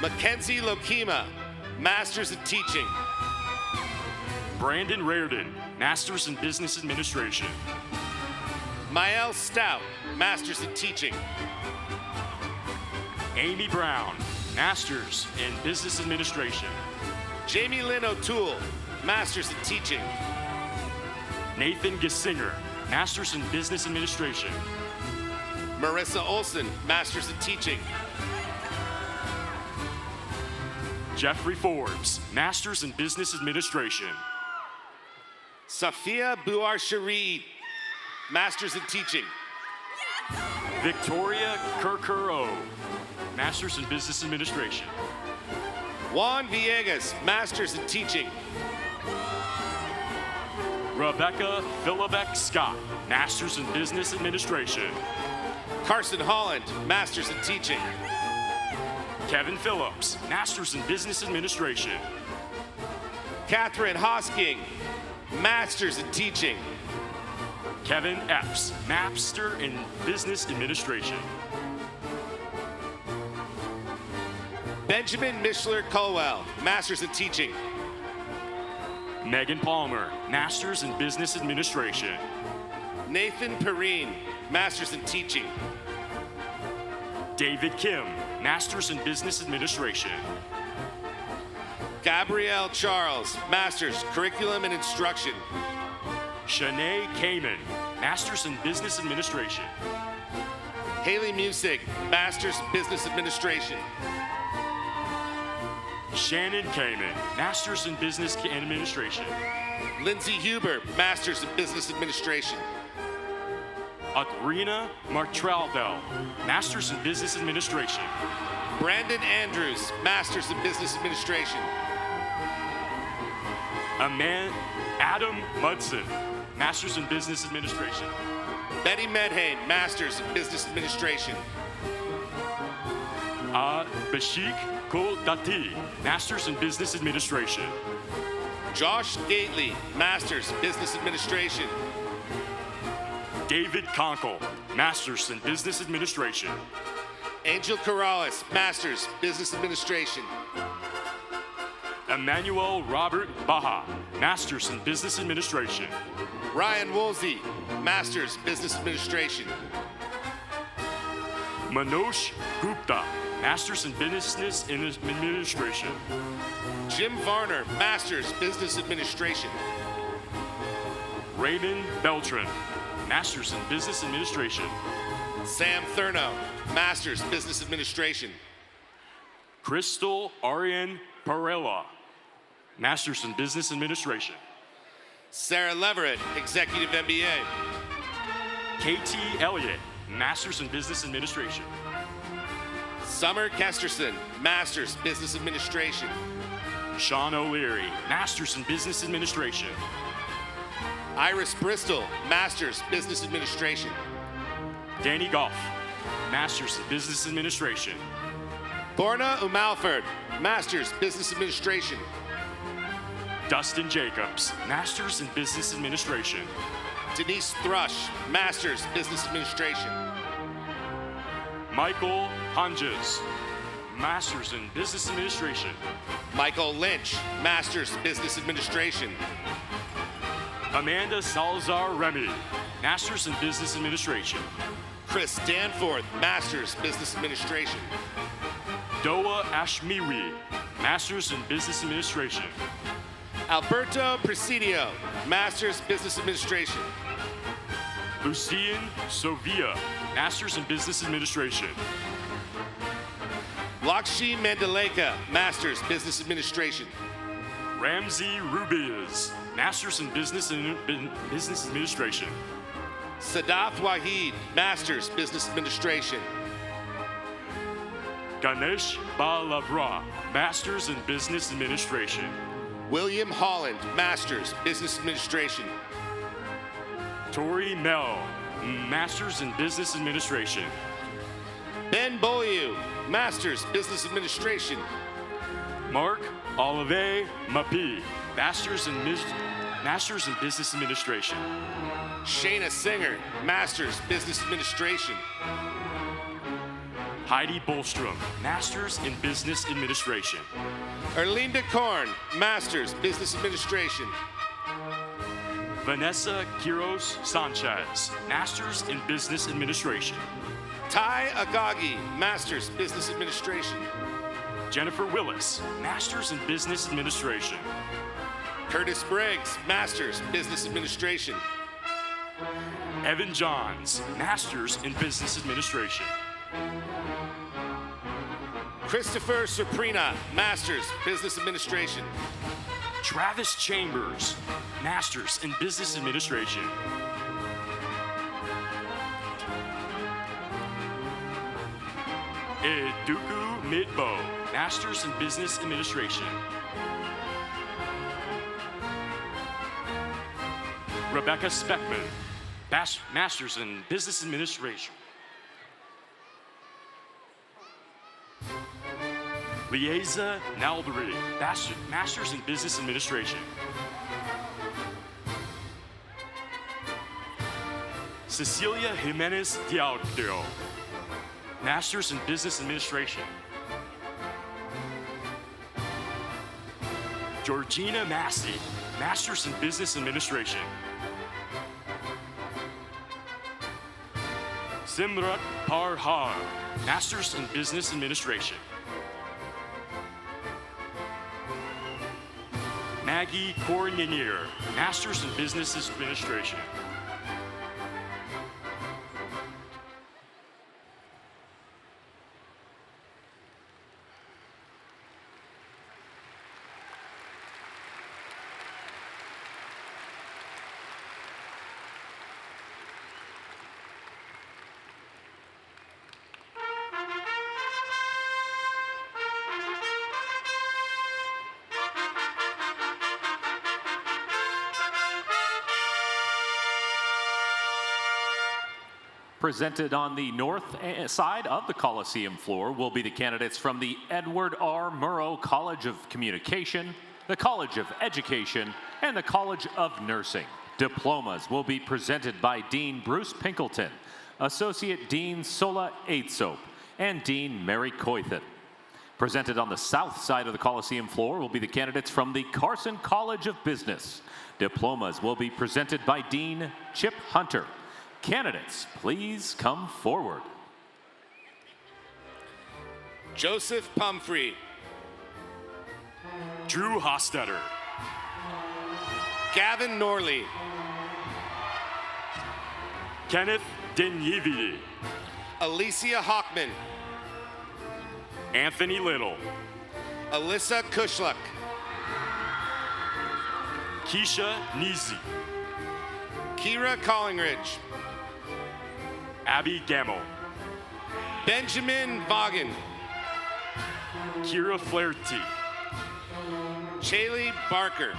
Mackenzie Lokima, Master's in Teaching. Brandon Reardon, Master's in Business Administration. Mael Stout, Master's in Teaching. Amy Brown, Master's in Business Administration. Jamie Lynn O'Toole, Master's in Teaching. Nathan Gessinger, Master's in Business Administration. Marissa Olson, Master's in Teaching. Jeffrey Forbes, Master's in Business Administration. Safia Bouarcheri, Master's in Teaching. Victoria Kirkuro, Master's in Business Administration. Juan Villegas, Master's in Teaching. Rebecca Philibek Scott, Master's in Business Administration. Carson Holland, Master's in Teaching. Kevin Phillips, Master's in Business Administration. Catherine Hosking, Master's in Teaching. Kevin Epps, Master in Business Administration. Benjamin Mishler Colwell, Master's in Teaching. Megan Palmer, Master's in Business Administration. Nathan Perrine, Master's in Teaching. David Kim, Master's in Business Administration. Gabrielle Charles, Master's Curriculum and Instruction. Shanae Kamen, Master's in Business Administration. Haley Musig, Master's in Business Administration. Shannon Kamen, Master's in Business Administration. Lindsay Huber, Master's in Business Administration. Adrina Martraldel, Master's in Business Administration. Brandon Andrews, Master's in Business Administration. Adam Mudson, Master's in Business Administration. Betty Medhane, Master's in Business Administration. Bashik Dati, Master's in Business Administration. Josh Gately, Master's in Business Administration. David Conkle, Master's in Business Administration. Angel Corrales, Master's Business Administration. Emmanuel Robert Baha, Master's in Business Administration. Ryan Woolsey, Master's Business Administration. Manoj Gupta, Master's in Business Administration. Jim Varner, Master's Business Administration. Raymond Beltran, Master's in Business Administration. Sam Thurno, Master's Business Administration. Crystal Ariane Perella, Master's in Business Administration. Sarah Leverett, Executive MBA. Katie Elliott, Master's in Business Administration. Summer Kesterson, Master's Business Administration. Sean O'Leary, Master's in Business Administration. Iris Bristol, Master's Business Administration. Danny Goff, Master's in Business Administration. Borna Umalford, Master's Business Administration. Dustin Jacobs, Master's in Business Administration. Denise Thrush, Master's Business Administration. Michael Honges, Master's in Business Administration. Michael Lynch, Master's Business Administration. Amanda Salazar Remy, Master's in Business Administration. Chris Danforth, Master's Business Administration. Doa Ashmiwi, Master's in Business Administration. Alberto Presidio, Master's Business Administration. Lucien Sovia, Master's in Business Administration. Lakshmi Mandaleka, Master's Business Administration. Ramsey Rubiz, Master's in Business Administration. Sadaf Wahid, Master's Business Administration. Ganesh Balabra, Master's in Business Administration. William Holland, Master's Business Administration. Tori Mel, Master's in Business Administration. Ben Boyu, Master's Business Administration. Mark Olive Mapi, Master's in Business Administration. Shayna Singer, Master's Business Administration. Heidi Bolstrom, Master's in Business Administration. Erlinda Korn, Master's Business Administration. Vanessa Quiros Sanchez, Master's in Business Administration. Ty Agagi, Master's Business Administration. Jennifer Willis, Master's in Business Administration. Curtis Briggs, Master's Business Administration. Evan Johns, Master's in Business Administration. Christopher Surprina, Master's Business Administration. Travis Chambers, Master's in Business Administration. Eduku Midbo, Master's in Business Administration. Rebecca Speckman, Master's in Business Administration. Lieza Naldry, Master's in Business Administration. Cecilia Jimenez Diaudio, Master's in Business Administration. Georgina Massey, Master's in Business Administration. Simrat Parhar, Master's in Business Administration. Maggie Cornier, Master's in Business Administration. Presented on the north side of the Coliseum floor will be the candidates from the Edward R. Murrow College of Communication, the College of Education, and the College of Nursing. Diplomas will be presented by Dean Bruce Pinkleton, Associate Dean Sola Aidsop, and Dean Mary Coythen. Presented on the south side of the Coliseum floor will be the candidates from the Carson College of Business. Diplomas will be presented by Dean Chip Hunter. Candidates, please come forward. Joseph Pumphrey. Drew Hostetter. Gavin Norley. Kenneth Denyividi. Alicia Hockman. Anthony Little. Alyssa Kushluk. Keisha Nizi. Kira Collingridge. Abby Gamble. Benjamin Vaughan. Kira Flaherty. Chaley Barker.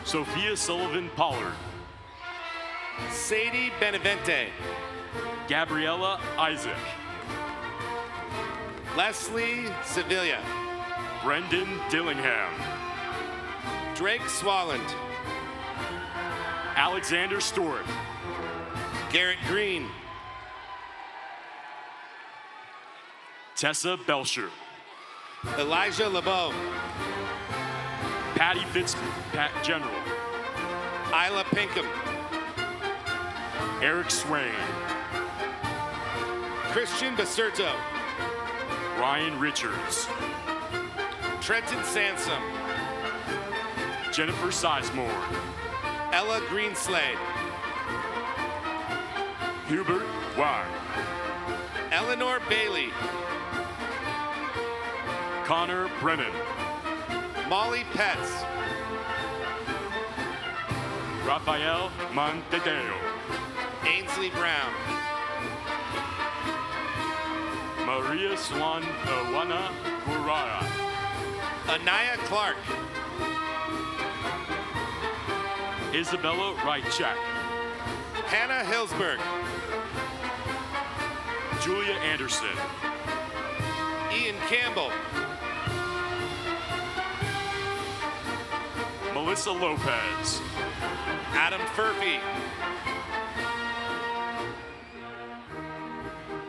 Sophia Sullivan Pollard. Sadie Benevente. Gabriella Isaac. Leslie Sevilla. Brendan Dillingham. Drake Swalland. Alexander Stewart. Garrett Green. Tessa Belcher. Elijah LeBeau. Patty General. Isla Pinkham. Eric Swain. Christian Baserto. Ryan Richards. Trenton Sansom. Jennifer Sizemore. Ella Greenslade. Hubert Wang. Eleanor Bailey. Connor Brennan. Molly Petz. Rafael Montedeo. Ainsley Brown. Maria Swan Awana Gurara. Anaya Clark. Isabella Rychek. Hannah Hillsberg. Julia Anderson. Ian Campbell. Melissa Lopez. Adam Furphy.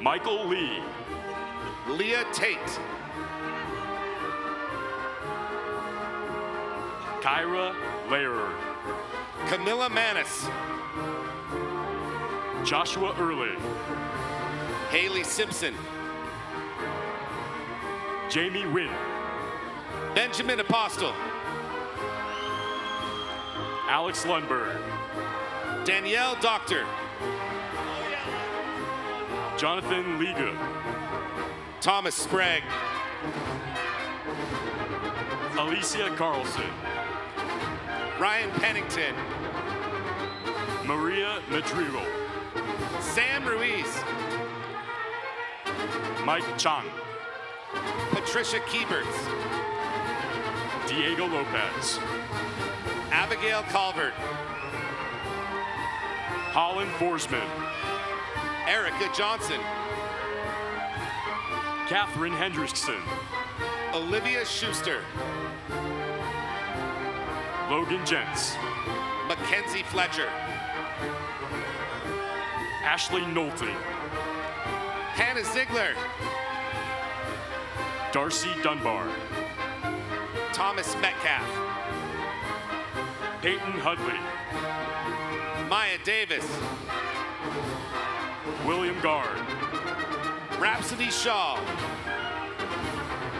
Michael Lee. Leah Tate. Kyra Laird. Camilla Manis. Joshua Early. Haley Simpson. Jamie Wynn. Benjamin Apostle. Alex Lundberg. Danielle Doctor. Jonathan Liga. Thomas Sprague. Alicia Carlson. Ryan Pennington. Maria Madrigal. Sam Ruiz. Mike Chang. Patricia Kieberts. Diego Lopez. Abigail Calvert. Holland Forsman. Erica Johnson. Catherine Hendrickson. Olivia Schuster. Logan Jentz. Mackenzie Fletcher. Ashley Nolte. Hannah Ziegler. Darcy Dunbar. Thomas Metcalf. Peyton Hudley. Maya Davis. William Gard. Rhapsody Shaw.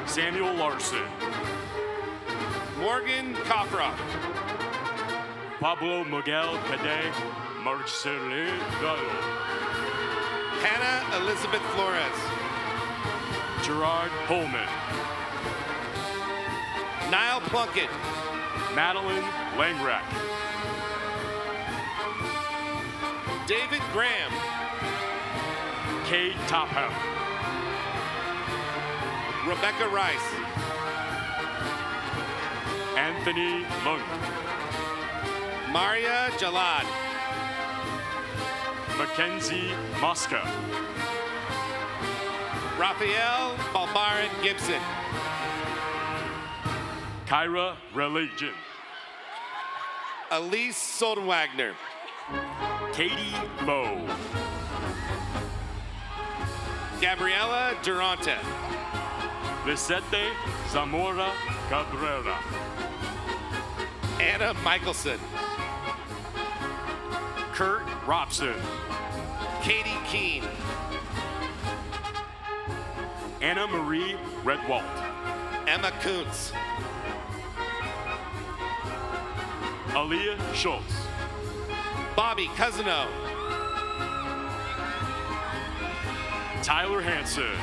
Samuel Larson. Morgan Coffrock. Pablo Miguel Cadet Marcelin Gallo. Hannah Elizabeth Flores. Gerard Pullman. Niall Plunkett. Madeline Langreck. David Graham. Kate Topham. Rebecca Rice. Anthony Lund. Maria Jalad. Mackenzie Mosca. Raphael Balbaran Gibson. Kyra Religion. Elise Soldenwagner. Katie Lowe. Gabriella Durante. Lisette Zamora Cabrera. Anna Michelson. Kurt Robson. Katie Keene. Anna Marie Redwalt. Emma Kuntz. Aaliyah Schultz. Bobby Cousino. Tyler Hansen.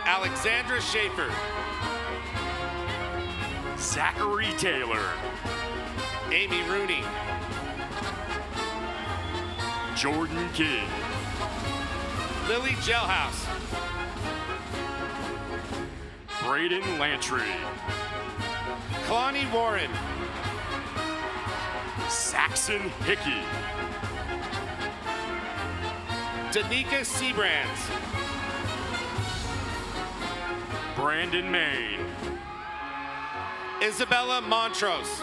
Alexandra Schaefer. Zachary Taylor. Amy Rooney. Jordan King. Lily Gelhouse. Braden Lantry. Kalani Warren. Saxon Hickey. Danica Seabrands. Brandon Main. Isabella Montrose.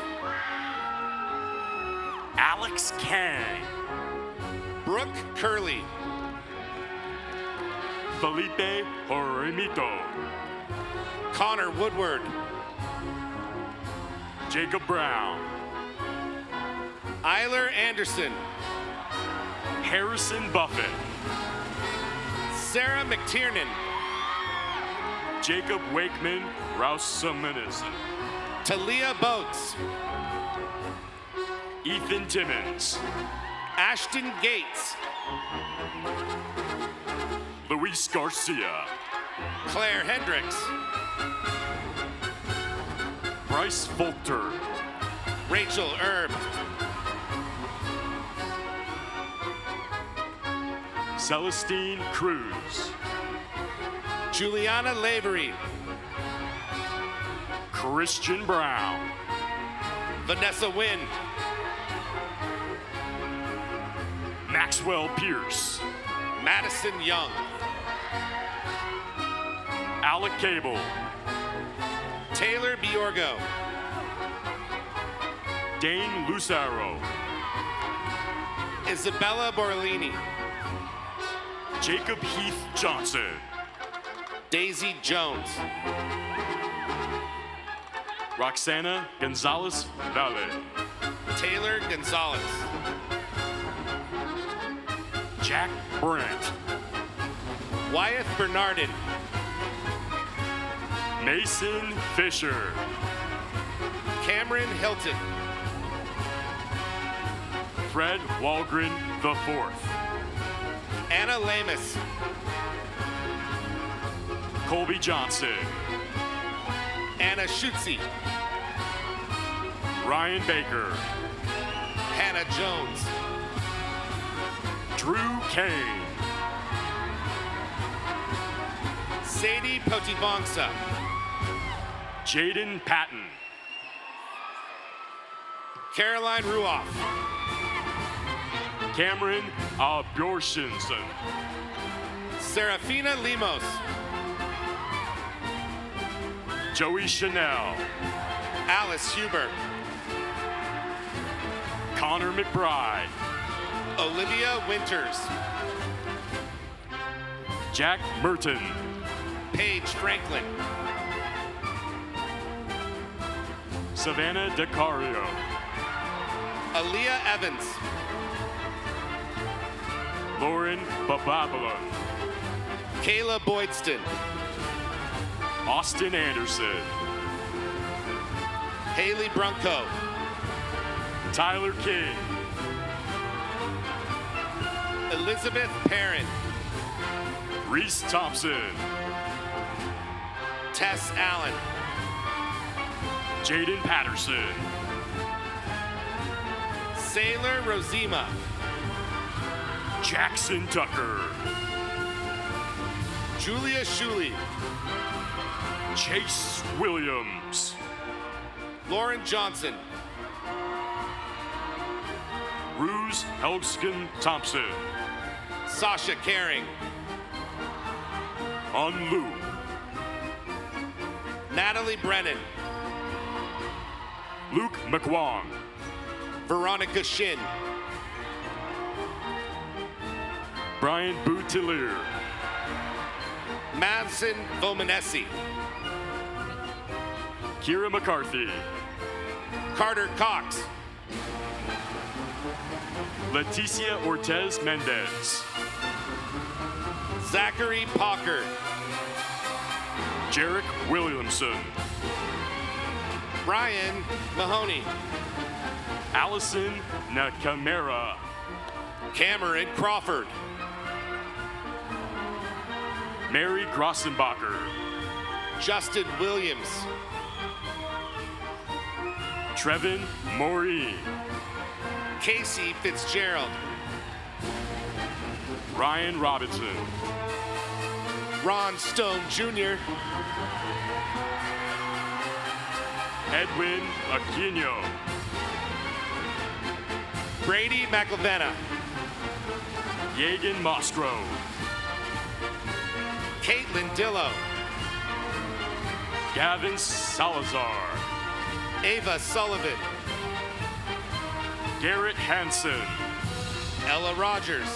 Alex Kang. Brooke Curley. Felipe Jorimito. Connor Woodward. Jacob Brown. Eiler Anderson. Harrison Buffett. Sarah McTiernan. Jacob Wakeman Rouseminus. Talia Boats. Ethan Timmons. Ashton Gates. Luis Garcia. Claire Hendricks. Bryce Folter. Rachel Erb. Celestine Cruz. Juliana Lavery. Christian Brown. Vanessa Wynn. Maxwell Pierce. Madison Young. Alec Cable. Taylor Biorgo. Dane Lucero. Isabella Borlini. Jacob Heath Johnson. Daisy Jones. Roxana Gonzalez Valle. Taylor Gonzalez. Jack Brandt. Wyeth Bernardin. Mason Fisher. Cameron Hilton. Fred Walgren IV. Anna Lamus. Colby Johnson. Anna Schutze. Ryan Baker. Hannah Jones. Drew Kane. Sadie Potibongsa. Jaden Patton. Caroline Ruoff. Cameron Bjorshinson. Serafina Limos. Joey Chanel. Alice Huber. Connor McBride. Olivia Winters. Jack Merton. Paige Franklin. Savannah DeCario. Aaliyah Evans. Lauren Bababalon. Kayla Boydston. Austin Anderson. Haley Brunko. Tyler King. Elizabeth Perrin. Reese Thompson. Tess Allen. Jaden Patterson. Sailor Rosima. Jackson Tucker. Julia Shuley. Chase Williams. Lauren Johnson. Ruse Helgskin Thompson. Sasha Caring. Unlu. Natalie Brennan. Luke McWong. Veronica Shin. Brian Boutilier. Madison Vomanesi. Kira McCarthy. Carter Cox. Leticia Ortez Mendez. Zachary Pocker. Jarek Williamson. Brian Mahoney. Allison Nakamura. Cameron Crawford. Mary Grossenbacher. Justin Williams. Trevin Maureen. Casey Fitzgerald. Ryan Robinson. Ron Stone Jr. Edwin Aquino. Brady McElvenna. Yegan Mosgrove. Caitlin Dillo. Gavin Salazar. Ava Sullivan. Garrett Hansen. Ella Rogers.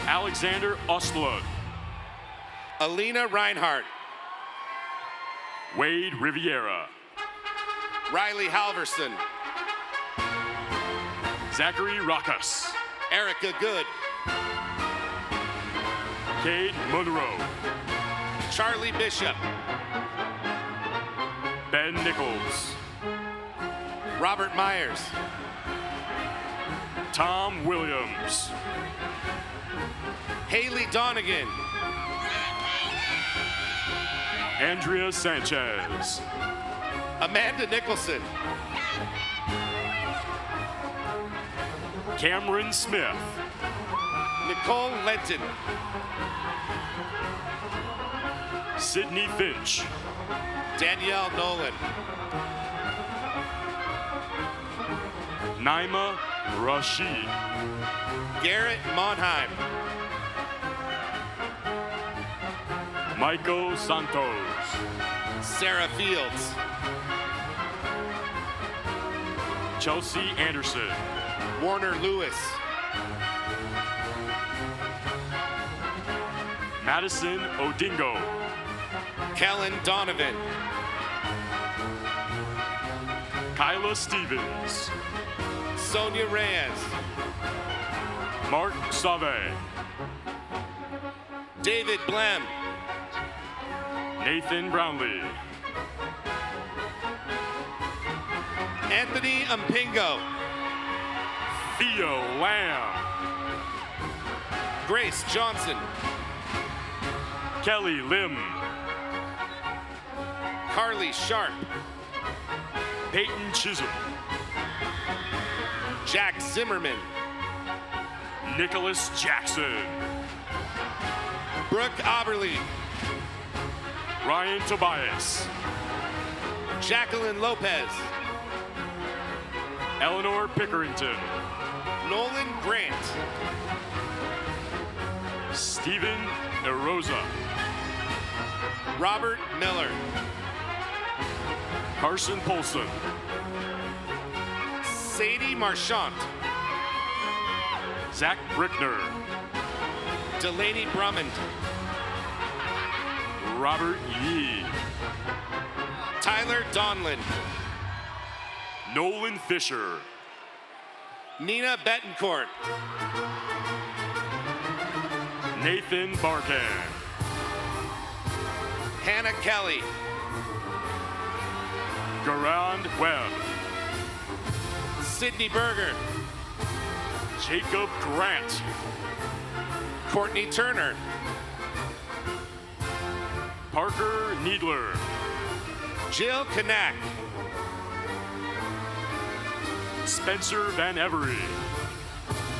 Alexander Ostlund. Alina Reinhardt. Wade Riviera. Riley Halverson. Zachary Rockus. Erica Good. Cade Monroe. Charlie Bishop. Ben Nichols. Robert Myers. Tom Williams. Haley Donegan. Andrea Sanchez. Amanda Nicholson. Cameron Smith. Nicole Lenton. Sydney Finch. Danielle Nolan. Naima Rashid. Garrett Monheim. Michael Santos. Sarah Fields. Chelsea Anderson. Warner Lewis. Madison Odingo. Kellen Donovan. Kyla Stevens. Sonia Reyes. Mark Save. David Blem. Nathan Brownlee. Anthony Mpingo. Theo Lamb. Grace Johnson. Kelly Lim. Carly Sharp. Peyton Chisholm. Jack Zimmerman. Nicholas Jackson. Brooke Oberly. Ryan Tobias. Jacqueline Lopez. Eleanor Pickerington. Nolan Grant. Stephen Erosa. Robert Miller. Carson Polson. Sadie Marchant. Zach Brickner. Delaney Drummond. Robert Yee. Tyler Donlin. Nolan Fisher. Nina Betancourt. Nathan Barkan. Hannah Kelly. Garand Webb. Sydney Berger. Jacob Grant. Courtney Turner. Parker Needler. Jill Kanak. Spencer Van Every.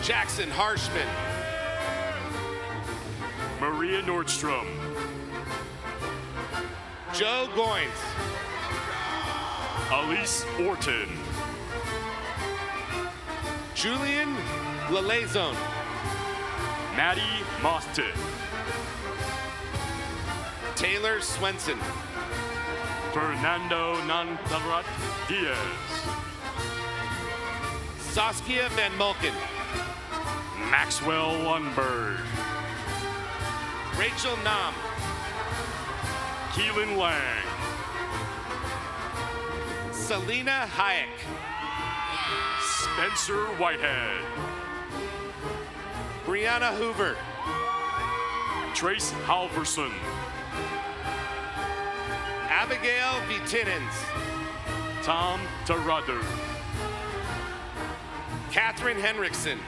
Jackson Harshman. Maria Nordstrom. Joe Goins. Elise Orton. Julian Lalazone. Maddie Moston. Taylor Swenson. Fernando Nantarat Diaz. Saskia Van Mulken. Maxwell Lundberg. Rachel Nam. Keelan Lang. Selena Hayek. Spencer Whitehead. Brianna Hoover. Trace Halverson. Abigail Vitinens. Tom Tarado. Catherine Henriksen.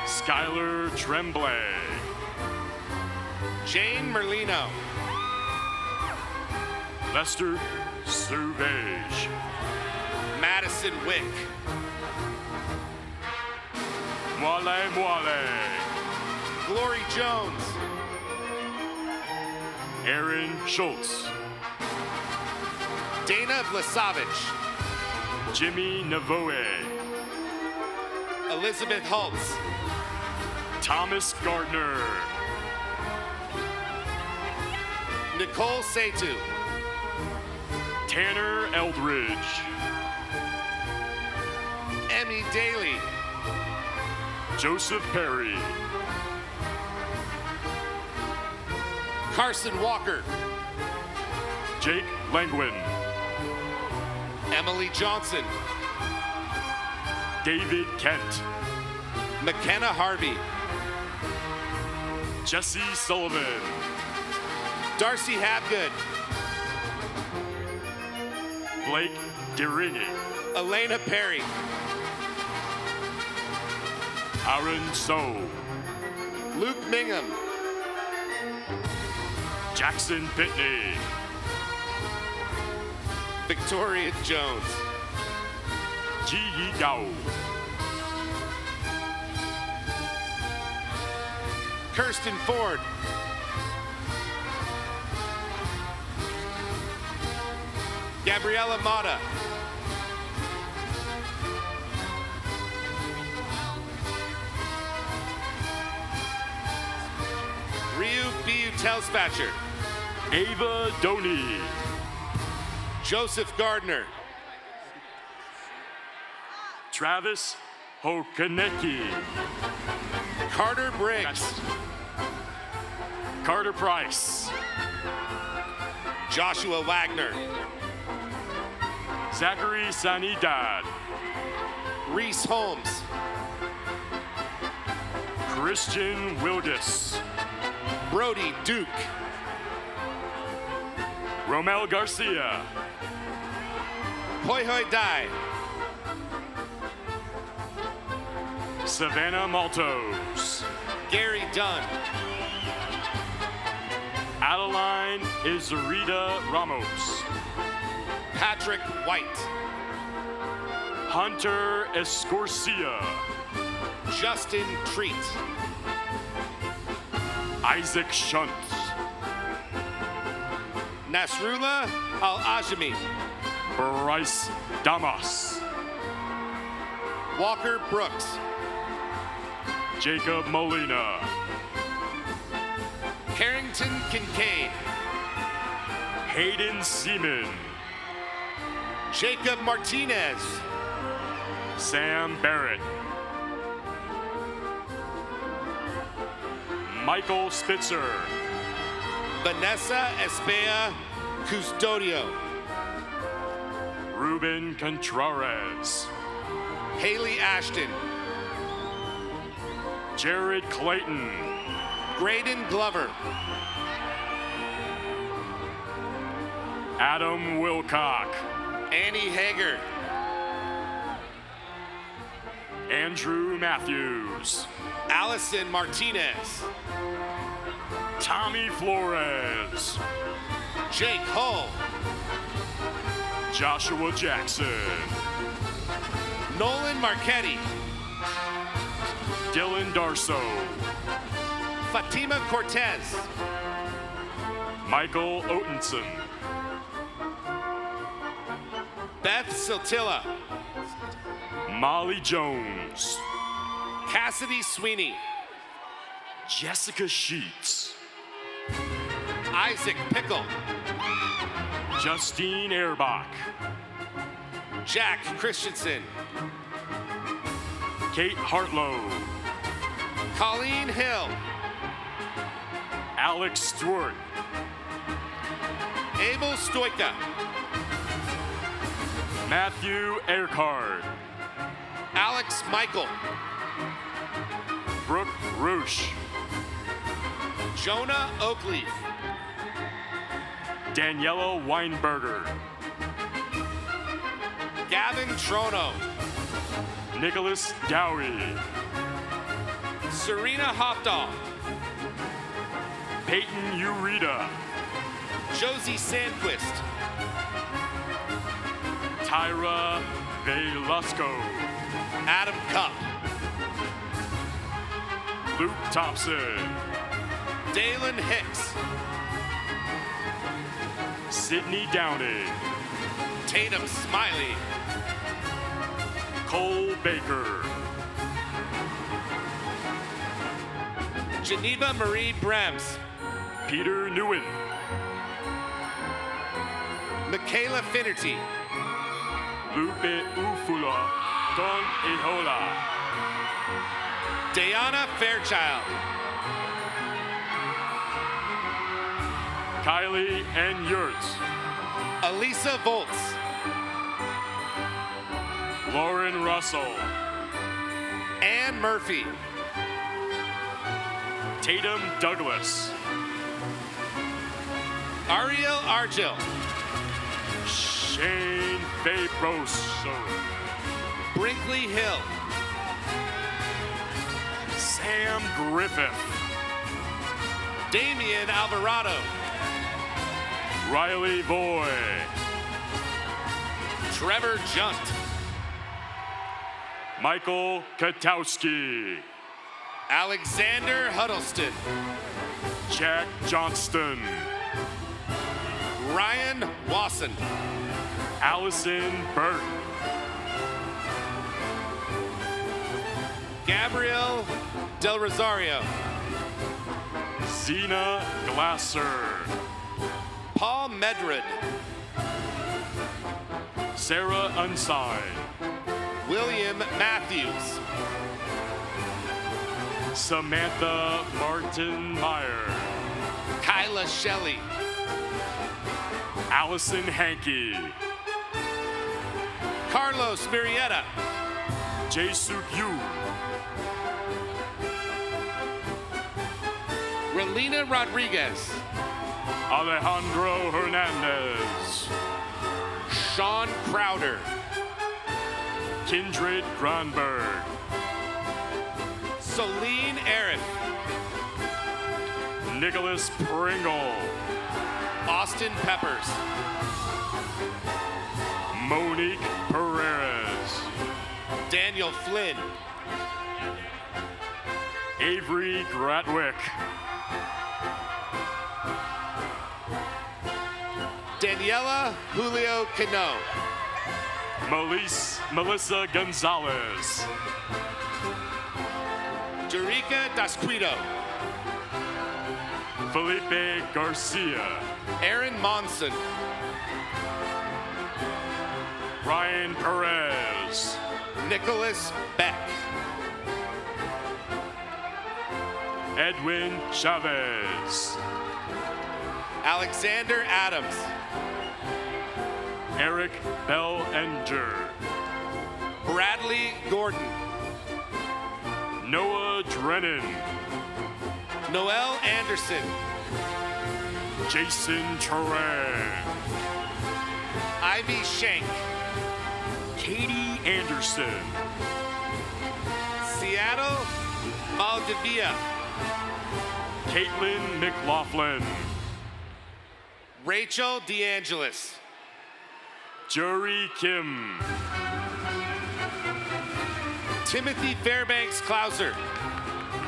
Skylar Tremblay. Jane Merlino. Lester Sauvage. Madison Wick. Moale Moale. Glory Jones. Aaron Schultz. Dana Vlasavich. Jimmy Navoe. Elizabeth Holtz. Thomas Gardner. Nicole Setu. Tanner Eldridge. Emmy Daly. Joseph Perry. Carson Walker. Jake Langwin. Emily Johnson. David Kent. McKenna Harvey. Jesse Sullivan. Darcy Habgood. Blake Derini. Elena Perry. Aaron So. Luke Mingham. Jackson Pitney. Victoria Jones. Ji Yi Gao. Kirsten Ford. Gabriella Mata. Ryu B. Telspatcher. Ava Doney. Joseph Gardner. Travis Hokaneki. Carter Briggs. Carter Price. Joshua Wagner. Zachary Sanidad. Reese Holmes. Christian Wilgus. Brody Duke. Romel Garcia. Hoi Hoi Dai. Savannah Maltos. Gary Dunn. Adeline Izarita Ramos. Patrick White. Hunter Escorcia. Justin Treat. Isaac Shuntz. Nasrullah Al-Ajami. Bryce Damas. Walker Brooks. Jacob Molina. Carrington Kincaid. Hayden Seaman. Jacob Martinez. Sam Barrett. Michael Spitzer. Vanessa Espea Custodio. Ruben Contreras. Haley Ashton. Jared Clayton. Graydon Glover. Adam Wilcock. Annie Hager. Andrew Matthews. Allison Martinez. Tommy Flores. Jake Hull. Joshua Jackson. Nolan Marchetti. Dylan Darso. Fatima Cortez. Michael Otenson. Beth Siltilla. Molly Jones. Cassidy Sweeney. Jessica Sheets. Isaac Pickle. Justine Erbach. Jack Christensen. Kate Hartlow. Colleen Hill. Alex Stewart. Abel Stoika. Matthew Ercard. Alex Michael. Brooke Roosh. Jonah Oakleaf. Daniela Weinberger. Gavin Trono. Nicholas Dowie. Serena Hopdahl. Peyton Ureta. Josie Sandquist. Tyra Velasco. Adam Cup. Luke Thompson. Dalen Hicks. Sydney Downey. Tatum Smiley. Cole Baker. Geneva Marie Brems. Peter Newen. Michaela Finnerty. Lupe Ufula. Don Ihola. Diana Fairchild. Kylie N. Yurts. Elisa Volts. Lauren Russell. Ann Murphy. Tatum Douglas. Ariel Argil. Shane Fabroso. Brinkley Hill. Sam Griffith. Damian Alvarado. Riley Boy. Trevor Junt. Michael Katowski. Alexander Huddleston. Jack Johnston. Ryan Wasson. Allison Burke. Gabrielle Del Rosario. Zena Glasser. Paul Medred. Sarah Unsigned. William Matthews. Samantha Martin Meyer. Kyla Shelley. Allison Hankey. Carlos Murieta. Jae-Suk Yu. Relina Rodriguez. Alejandro Hernandez. Sean Crowder. Kindred Gronberg. Celine Arif. Nicholas Pringle. Austin Peppers. Monique Perez. Daniel Flynn. Avery Gratwick. Daniela Julio Cano. Melissa Gonzalez. Jerica Dasquito. Felipe Garcia. Aaron Monson. Ryan Perez. Nicholas Beck. Edwin Chavez. Alexander Adams. Eric Bellinger. Bradley Gordon. Noah Drennan. Noel Anderson. Jason Turan. Ivy Shank. Katie Anderson. Seattle Valdivia. Caitlin McLaughlin. Rachel DeAngelis. Jury Kim. Timothy Fairbanks Klauser.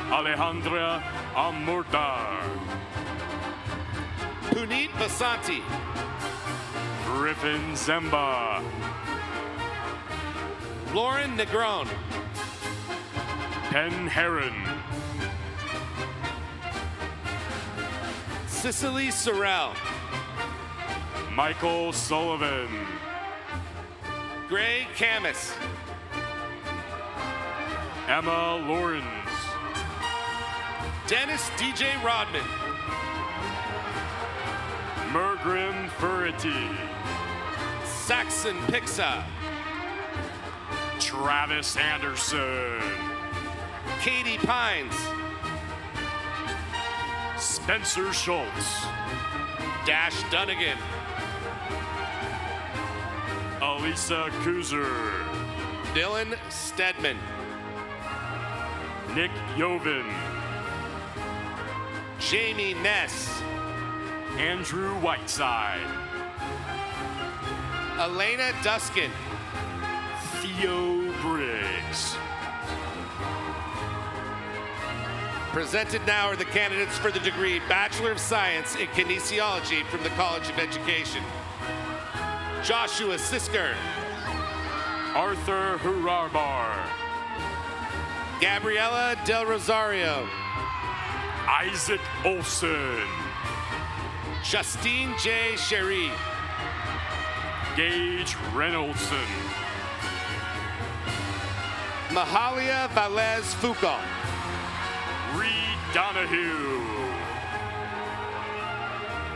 Alejandra Amurtar. Puneet Basanti. Griffin Zemba. Lauren Negron. Penn Heron. Cicely Sorrell. Michael Sullivan. Gray Camus. Emma Lawrence. Dennis DJ Rodman. Doherty. Saxon Pixa. Travis Anderson. Katie Pines. Spencer Schultz. Dash Dunnigan. Elisa Kuzer. Dylan Stedman. Nick Yovan. Jamie Ness. Andrew Whiteside. Elena Duskin. Theo Briggs. Presented now are the candidates for the degree Bachelor of Science in Kinesiology from the College of Education. Joshua Sisker. Arthur Hurarbar. Gabriela Del Rosario. Isaac Olson. Justine J. Sherry. Gage Reynoldson. Mahalia Valez Foucault. Reed Donahue.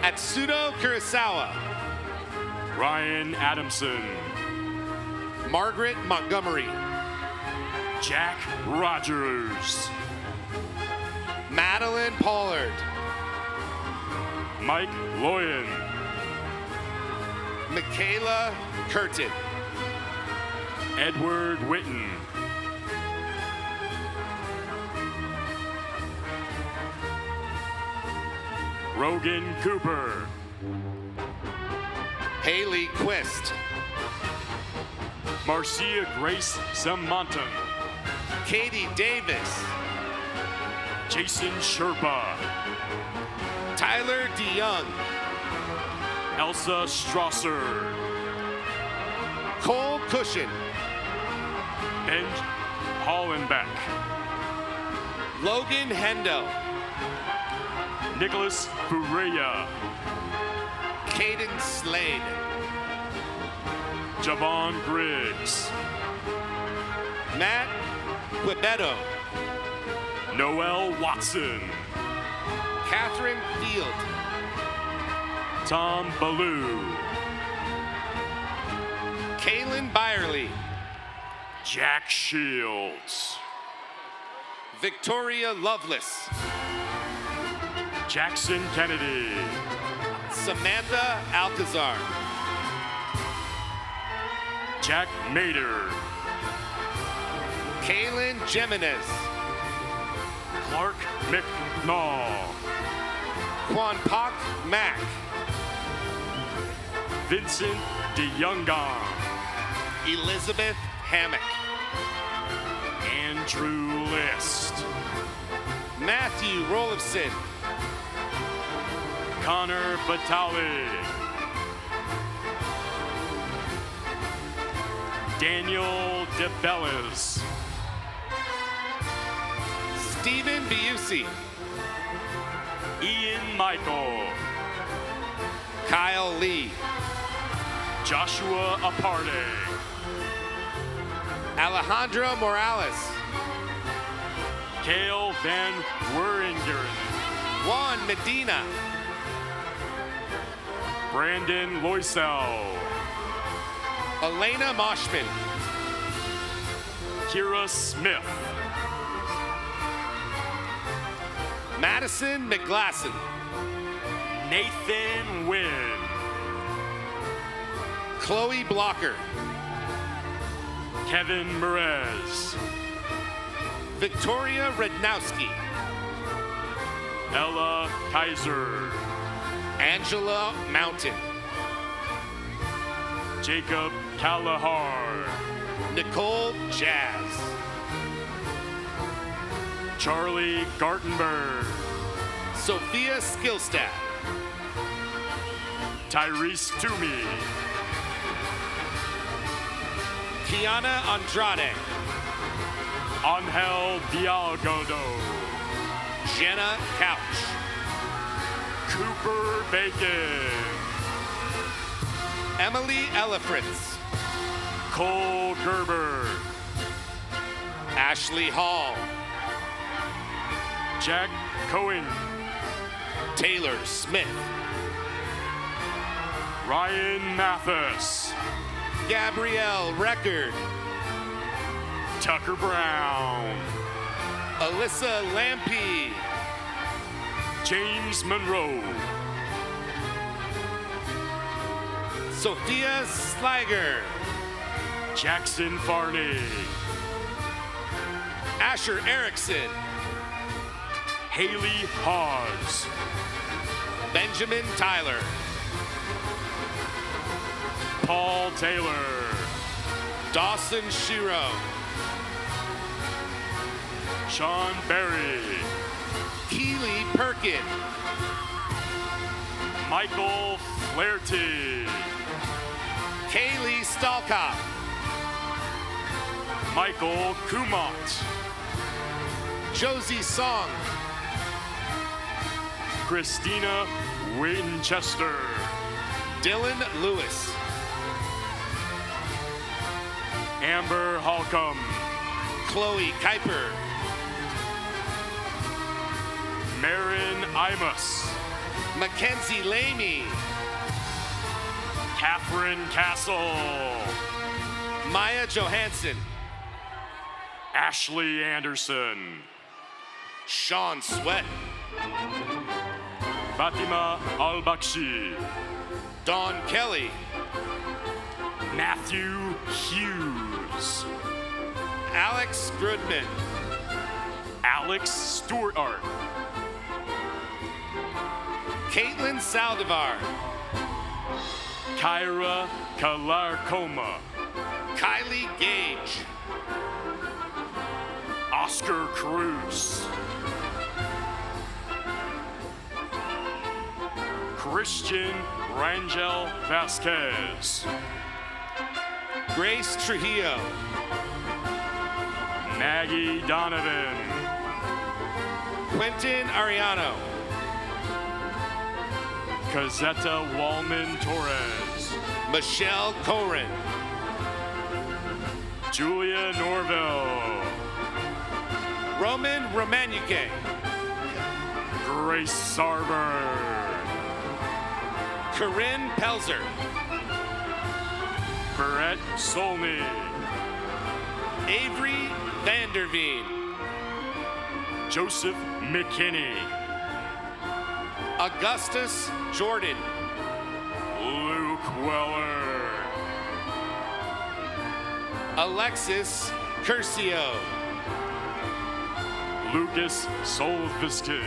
Atsuno Kurosawa. Ryan Adamson. Margaret Montgomery. Jack Rogers. Madeline Pollard. Mike Loyan. Michaela Curtin. Edward Witten. Rogan Cooper. Haley Quist. Marcia Grace Samonton. Katie Davis. Jason Sherpa. Tyler DeYoung. Elsa Strasser. Cole Cushion. Ben Hollenbeck. Logan Hendo. Nicholas Fureya. Caden Slade. Javon Griggs. Matt Quebedo. Noel Watson. Catherine Field. Tom Ballou. Kaylin Byerly. Jack Shields. Victoria Lovelace. Jackson Kennedy. Samantha Alcazar. Jack Mader. Kaylin Jimenez. Clark McNall. Kwanpak Mack. Vincent DeYoungong. Elizabeth Hammock. Andrew List. Matthew Rolifson. Connor Batali. Daniel DeBellis. Stephen Busey. Ian Michael. Kyle Lee. Joshua Aparte. Alejandro Morales. Kale Van Weringen. Juan Medina. Brandon Loisel. Elena Moshman. Kira Smith. Madison McGlasson. Nathan Wynn. Chloe Blocker. Kevin Merez. Victoria Rednowski. Ella Kaiser. Angela Mountain. Jacob Kalahar. Nicole Jazz. Charlie Gartenberg. Sophia Skillstat. Tyrese Toomey. Kiana Andrade. Angel Dialgodo. Jenna Couch. Cooper Bacon. Emily Elefritz. Cole Gerber. Ashley Hall. Jack Cohen. Taylor Smith. Ryan Mathis. Gabrielle Record. Tucker Brown. Alyssa Lampe. James Monroe. Sophia Sliger. Jackson Farney. Asher Erickson. Haley Hawes. Benjamin Tyler. Paul Taylor. Dawson Shiro. Sean Berry. Keely Perkin. Michael Flaherty. Kaylee Stalkop. Michael Kumont. Josie Song. Christina Winchester. Dylan Lewis. Amber Holcomb. Chloe Kuiper. Marin Imus. Mackenzie Lamey. Catherine Castle. Maya Johansson. Ashley Anderson. Sean Sweat. Fatima Al-Bakshi. Dawn Kelly. Matthew Hughes. Alex Grudman. Alex Stewart. Caitlin Saldivar. Kyra Kalarcoma. Kylie Gage. Oscar Cruz. Christian Rangel Vasquez. Grace Trujillo. Maggie Donovan. Quentin Ariano. Cazetta Wallman Torres. Michelle Corin. Julia Norville. Roman Romanuke. Grace Sarver. Corinne Pelzer. Brett Solney. Avery Vanderveen. Joseph McKinney. Augustus Jordan. Luke Weller. Alexis Curcio. Lucas Solviski.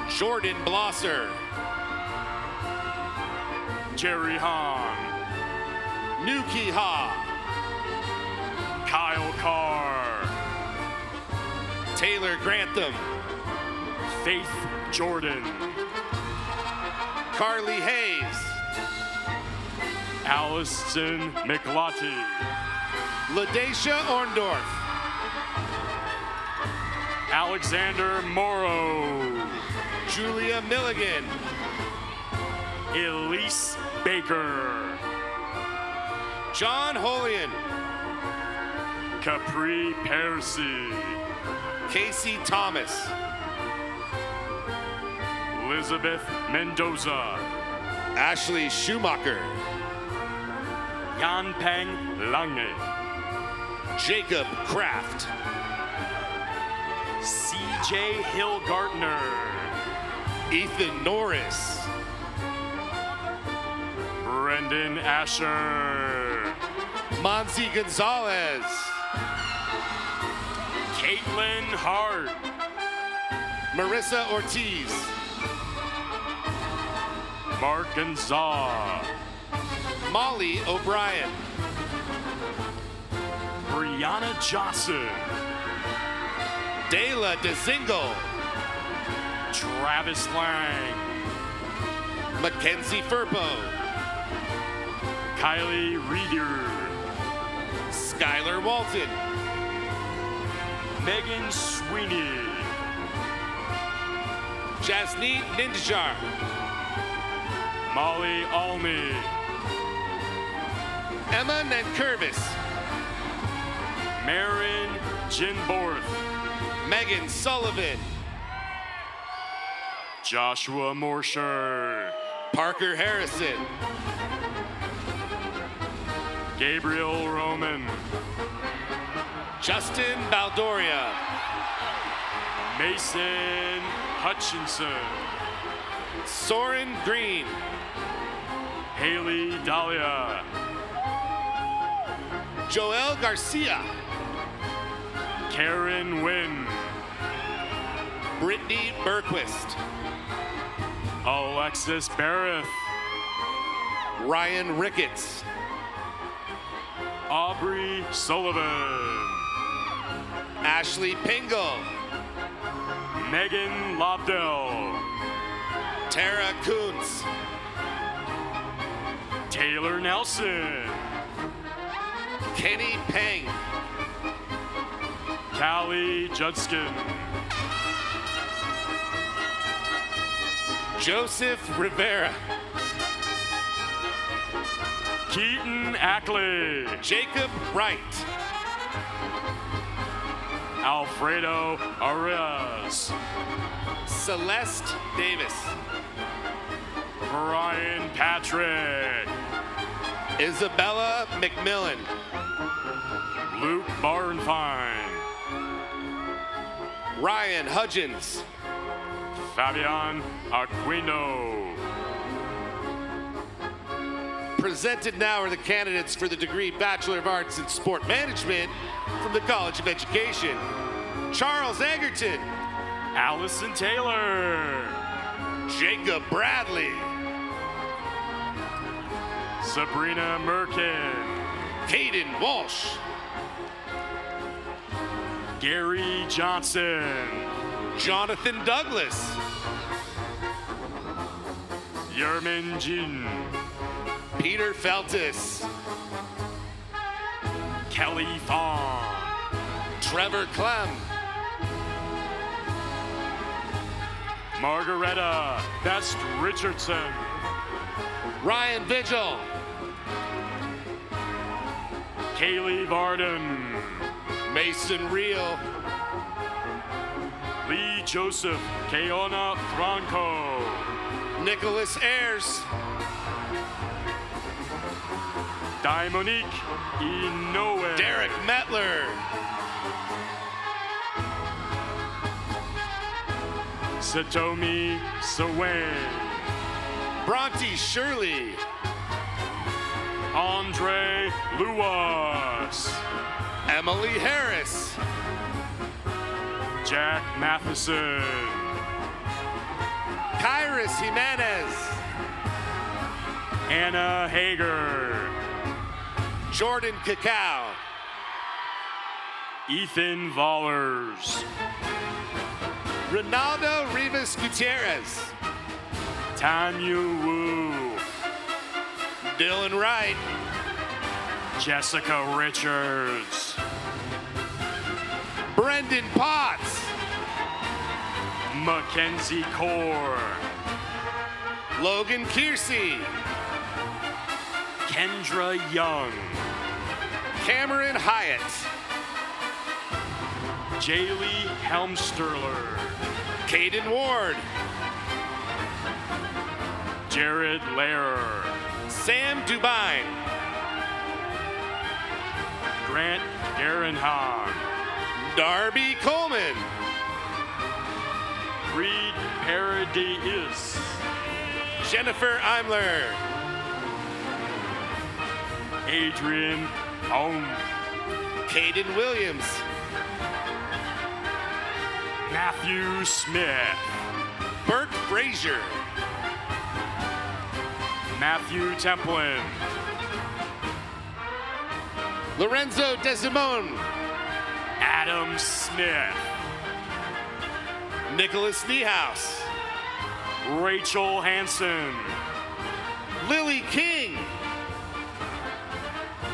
Jordan Blosser. Jerry Hahn. Nuki Ha. Kyle Carr. Taylor Grantham. Faith Jordan. Carly Hayes. Allison McLotty. LaDacia Orndorff. Alexander Morrow. Julia Milligan. Elise Baker. John Holian. Capri Percy. Casey Thomas. Elizabeth Mendoza. Ashley Schumacher. Yanpeng Lange. Jacob Kraft. CJ Hill-Gardner. Ethan Norris. Brendan Asher. Monzi Gonzalez. Caitlin Hart. Marissa Ortiz. Mark Gonzalez. Molly O'Brien. Brianna Johnson. Dayla DeZingle. Travis Lang. Mackenzie Furbo. Kylie Reeder. Skylar Walton. Megan Sweeney. Jasneet Ninjajar. Molly Alney. Emma Nankervis. Marin Jinborth. Megan Sullivan. Joshua Morsher. Parker Harrison. Gabriel Roman. Justin Baldoria. Mason Hutchinson. Soren Green. Haley Dahlia. Joel Garcia. Karen Wynn. Brittany Berquist. Alexis Barrett. Ryan Ricketts. Aubrey Sullivan. Ashley Pingle. Megan Lobdell. Tara Kuntz. Taylor Nelson. Kenny Peng. Callie Judskin. Joseph Rivera. Keaton Ackley. Jacob Wright. Alfredo Arias. Celeste Davis. Brian Patrick. Isabella McMillan. Luke Barnfine. Ryan Hudgens. Fabian Aquino. Presented now are the candidates for the degree Bachelor of Arts in Sport Management from the College of Education. Charles Egerton. Allison Taylor. Jacob Bradley. Sabrina Merkin. Hayden Walsh. Gary Johnson. Jonathan Douglas. Yermin Jin. Peter Feltis. Kelly Fawn. Trevor Clem. Margaretta Best Richardson. Ryan Vigil. Kaylee Varden. Mason Reel. Lee Joseph Keona Franco. Nicholas Ayers. Daimonique Inoue. Derek Metler. Satomi Sawane. Bronte Shirley. Andre Luas. Emily Harris. Jack Matheson. Kairos Jimenez. Anna Hager. Jordan Cacao. Ethan Vollers. Ronaldo Rivas Gutierrez. Tanya Wu. Dylan Wright. Jessica Richards. Brendan Potts. Mackenzie Core. Logan Kiersey. Kendra Young. Cameron Hyatt. Jaylee Helmsterler. Caden Ward. Jared Lehrer. Sam Dubine. Grant Garenhahn. Darby Coleman. Reed Paradis. Jennifer Imler. Adrian Ohm. Caden Williams. Matthew Smith. Burke Frazier. Matthew Templin. Lorenzo Desimone. Adam Smith. Nicholas Niehaus. Rachel Hansen. Lily King.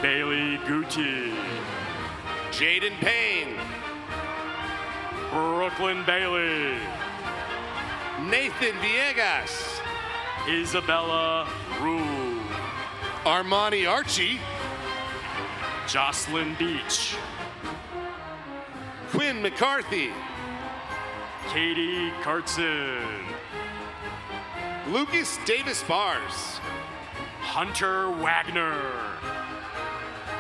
Bailey Guti. Jaden Payne. Brooklyn Bailey. Nathan Villegas. Isabella Rue. Armani Archie. Jocelyn Beach. Quinn McCarthy. Katie Carson. Lucas Davis Bars. Hunter Wagner.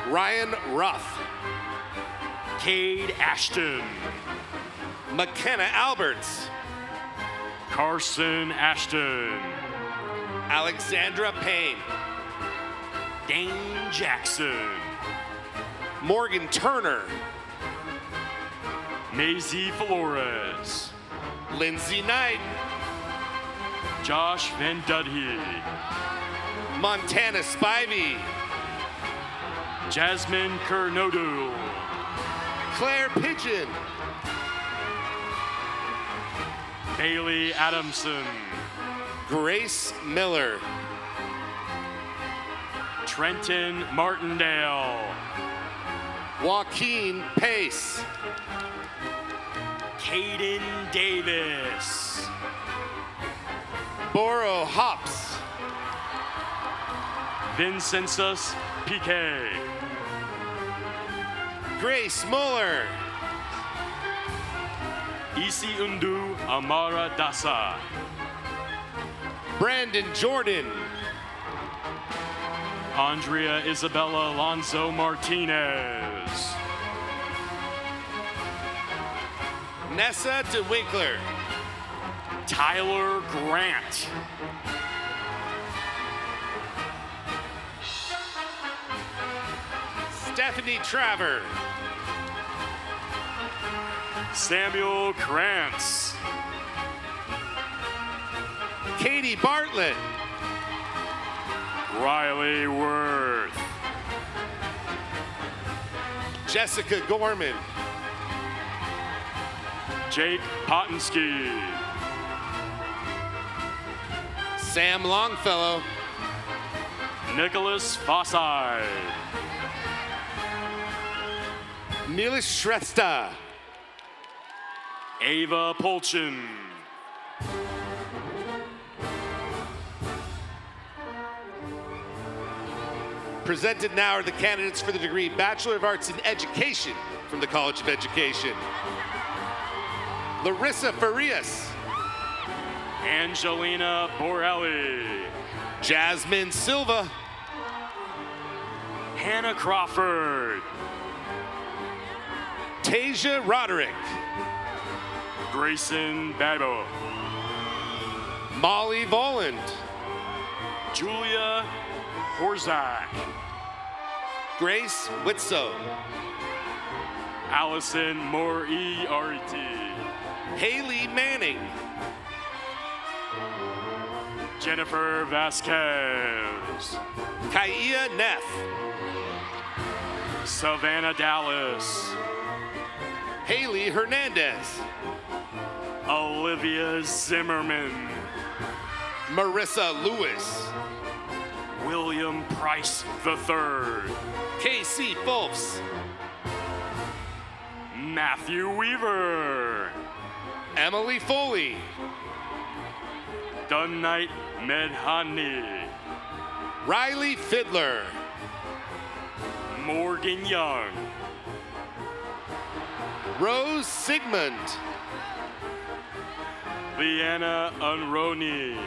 Ryan Ruff. Cade Ashton. McKenna Alberts. Carson Ashton. Alexandra Payne. Dane Jackson. Morgan Turner. Maisie Flores. Lindsay Knight. Josh Van Dudhey. Montana Spivey. Jasmine Kernodul. Claire Pigeon. Bailey Adamson. Grace Miller. Trenton Martindale. Joaquin Pace. Caden Davis. Boro Hops. Vincentus Piquet. Grace Muller. Isi Undu Amara Dasa. Brandon Jordan. Andrea Isabella Alonso Martinez. Nessa DeWinkler. Tyler Grant. Stephanie Traver. Samuel Krantz. Katie Bartlett. Riley Worth. Jessica Gorman. Jake Potensky. Sam Longfellow. Nicholas Fossai. Nilis Shrestha. Ava Polchin. Presented now are the candidates for the degree Bachelor of Arts in Education from the College of Education. Larissa Farias. Angelina Borelli. Jasmine Silva. Hannah Crawford. Tasia Roderick. Grayson Babo. Molly Voland. Julia Horzak. Grace Whitso. Allison Moriarty. Haley Manning. Jennifer Vasquez. Kaia Neff. Savannah Dallas. Haley Hernandez. Olivia Zimmerman. Marissa Lewis. William Price III. Casey Fulps. Matthew Weaver. Emily Foley. Dunnite Medhani. Riley Fiddler. Morgan Young. Rose Sigmund. Leanna Unroni.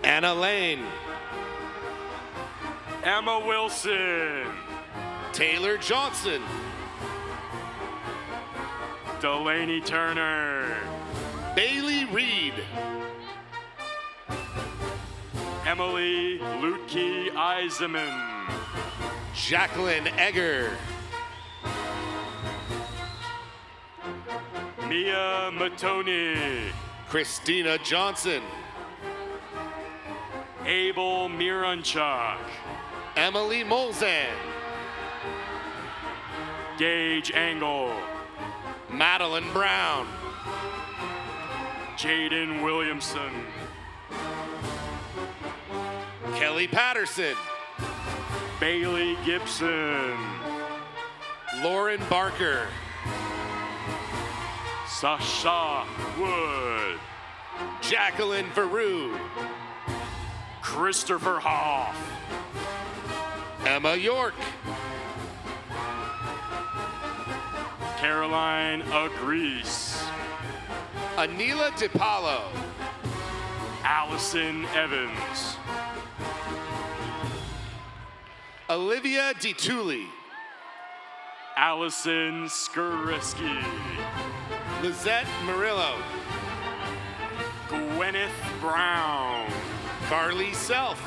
Anna Lane. Emma Wilson. Taylor Johnson. Delaney Turner. Bailey Reed. Emily Lutke Eisenman. Jacqueline Egger. Mia Matoni. Christina Johnson. Abel Miranchuk. Emily Molzan. Gage Angle. Madeline Brown. Jaden Williamson. Kelly Patterson. Bailey Gibson. Lauren Barker. Sasha Wood. Jacqueline Veru. Christopher Hoff. Emma York. Caroline Agrees. Anila DiPaolo. Allison Evans. Olivia DeTully. Allison Skureski. Lizette Murillo. Gwyneth Brown. Carly Self.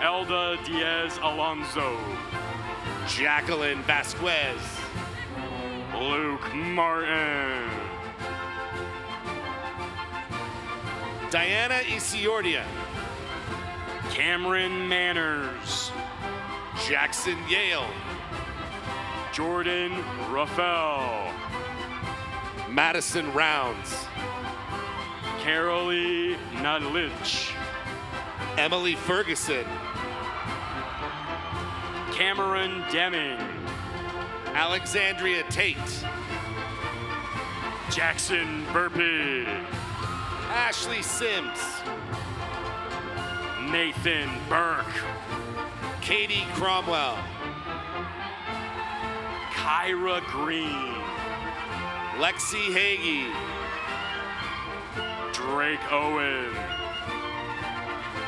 Elda Diaz Alonso. Jacqueline Vasquez. Luke Martin. Diana Isiordia. Cameron Manners. Jackson Yale. Jordan Raffel. Madison Rounds. Carolee Nudlich. Emily Ferguson. Cameron Deming. Alexandria Tate. Jackson Burpee. Ashley Sims. Nathan Burke. Katie Cromwell. Kyra Green. Lexi Hagee. Drake Owen.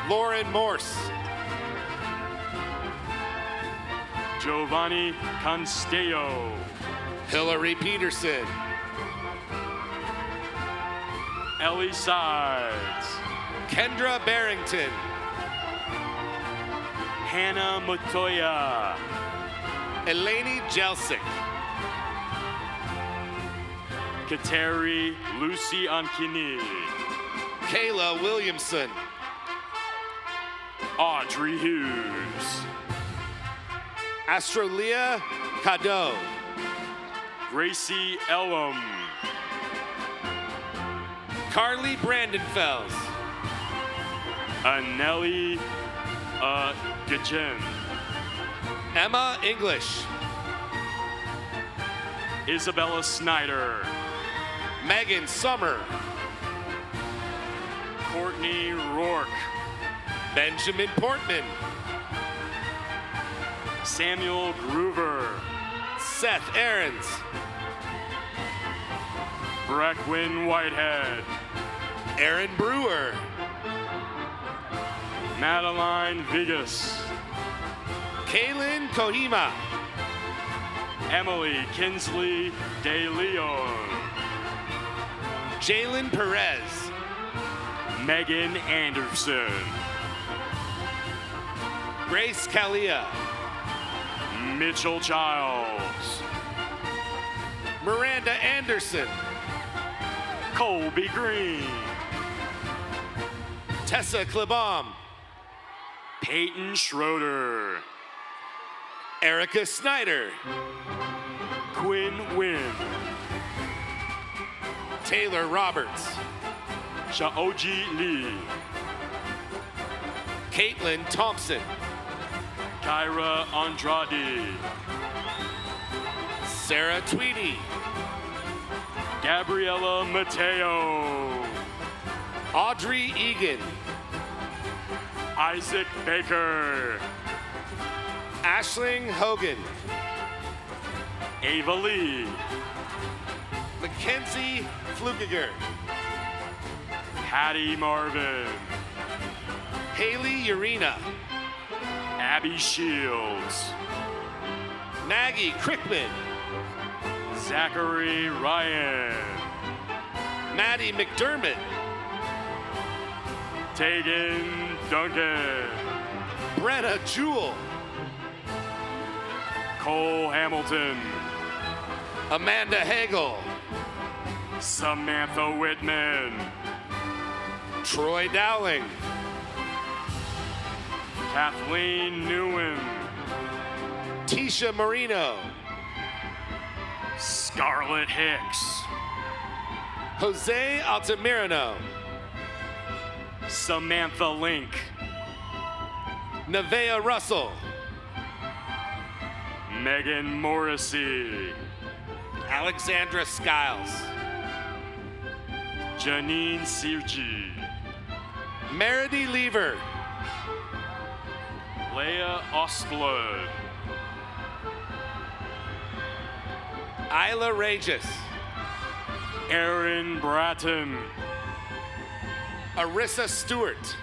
Lauren Morse. Giovanni Constello. Hillary Peterson. Ellie Sides. Kendra Barrington. Hannah Matoya. Eleni Jelsic. Kateri Lucy Ankini. Kayla Williamson. Audrey Hughes. Astrolia Cadeau. Gracie Elam. Carly Brandenfels. Anelli Gajen. Emma English. Isabella Snyder. Megan Summer. Courtney Rourke. Benjamin Portman. Samuel Groover. Seth Aarons. Breckwin Whitehead. Aaron Brewer. Madeline Vigas. Kaylin Kohima. Emily Kinsley De Leon. Jalen Perez. Megan Anderson. Grace Kalia. Mitchell Childs. Miranda Anderson. Colby Green. Tessa Klebom. Peyton Schroeder. Erica Snyder. Quinn Wynn. Taylor Roberts. Shaoji Lee. Caitlin Thompson. Kyra Andrade. Sarah Tweedy. Gabriella Mateo. Audrey Egan. Isaac Baker. Ashling Hogan. Ava Lee. Mackenzie Flukiger. Hattie Marvin. Haley Urena. Abby Shields. Maggie Crickman. Zachary Ryan. Maddie McDermott. Tegan Duncan. Brenna Jewell. Cole Hamilton. Amanda Hagel. Samantha Whitman. Troy Dowling. Kathleen Newen. Tisha Marino. Scarlett Hicks. Jose Altamirano. Samantha Link. Nevaeh Russell. Megan Morrissey. Alexandra Skiles. Janine Sirji. Meredy Lever. Leah Ostblood. Isla Regis. Aaron Bratton. Arissa Stewart.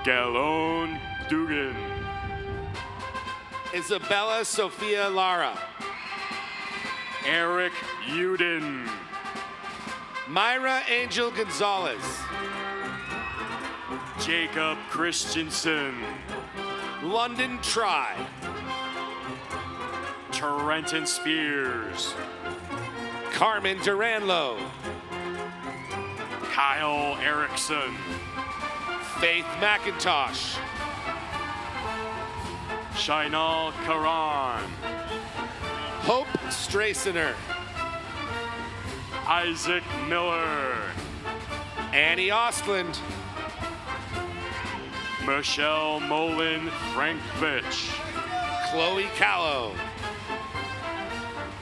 Galone Dugan. Isabella Sophia Lara. Eric Uden. Myra Angel Gonzalez. Jacob Christensen. London Try. Trenton Spears. Carmen Duranlo. Kyle Erickson. Faith McIntosh. Shainal Karan. Hope Straysener. Isaac Miller. Annie Ostland. Michelle Molin Frankvich. Chloe Callow.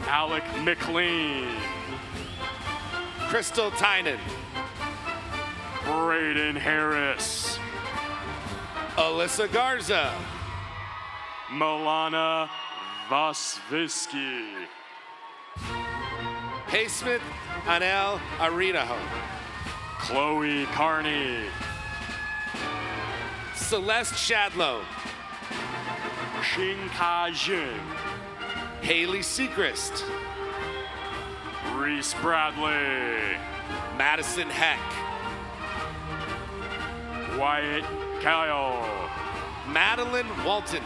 Alec McLean. Crystal Tynan. Braden Harris. Alyssa Garza. Milana Vasvisky. Paysmith Anel Aridaho. Chloe Carney. Celeste Shadlow. Xing Ka Jin. Haley Sechrist. Reese Bradley. Madison Heck. Wyatt Kyle. Madeline Walton.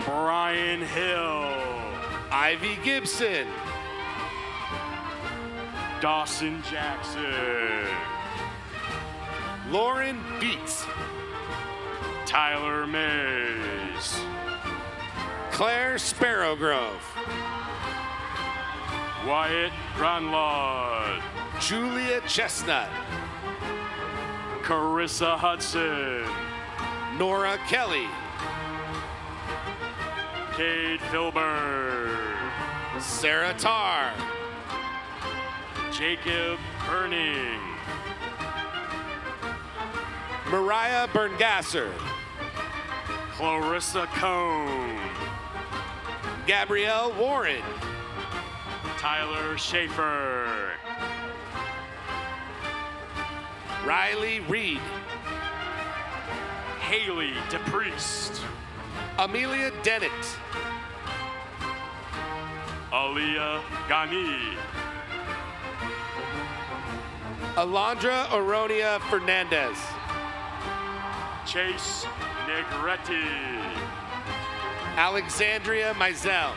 Brian Hill. Ivy Gibson. Dawson Jackson. Lauren Beats. Tyler Mays. Claire Sparrowgrove. Wyatt Grunlaud. Julia Chestnut. Carissa Hudson. Nora Kelly. Cade Filbert. Sarah Tarr. Jacob Erning. Mariah Berngasser. Clarissa Cone. Gabrielle Warren. Tyler Schaefer. Riley Reed. Haley DePriest. Amelia Dennett. Aliyah Ghani. Alondra Oronia Fernandez. Chase Negretti. Alexandria Mizell.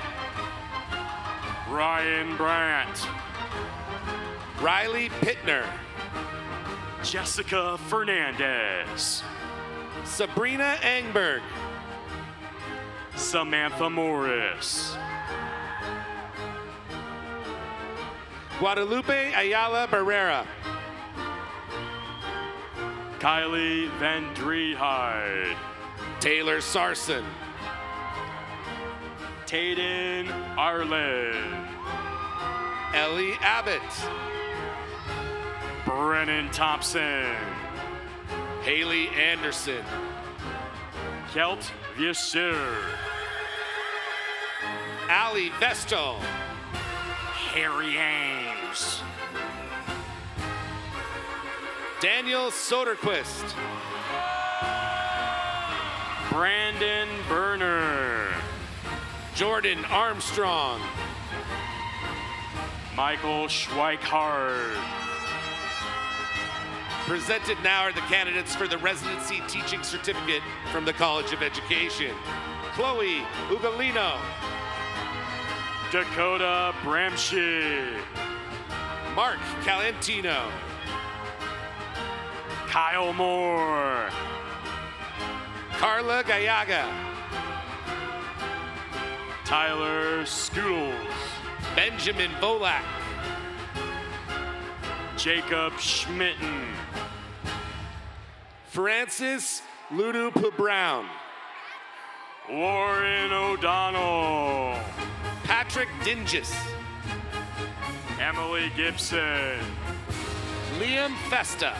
Ryan Brandt. Riley Pittner. Jessica Fernandez. Sabrina Engberg. Samantha Morris. Guadalupe Ayala Barrera. Kylie Van Drieheid. Taylor Sarson. Tayden Arlen. Ellie Abbott. Brennan Thompson. Haley Anderson. Kelt Viesur. Allie Vestal. Harry Ames. Daniel Soderquist. Brandon Berner. Jordan Armstrong. Michael Schweikhardt. Presented now are the candidates for the Residency Teaching Certificate from the College of Education. Chloe Ugolino. Dakota Bramshe. Mark Calentino. Kyle Moore. Carla Gallaga. Tyler Scoodles. Benjamin Volak. Jacob Schmitten. Francis Ludup Brown. Lauren O'Donnell. Patrick Dinges. Emily Gibson. Liam Festa.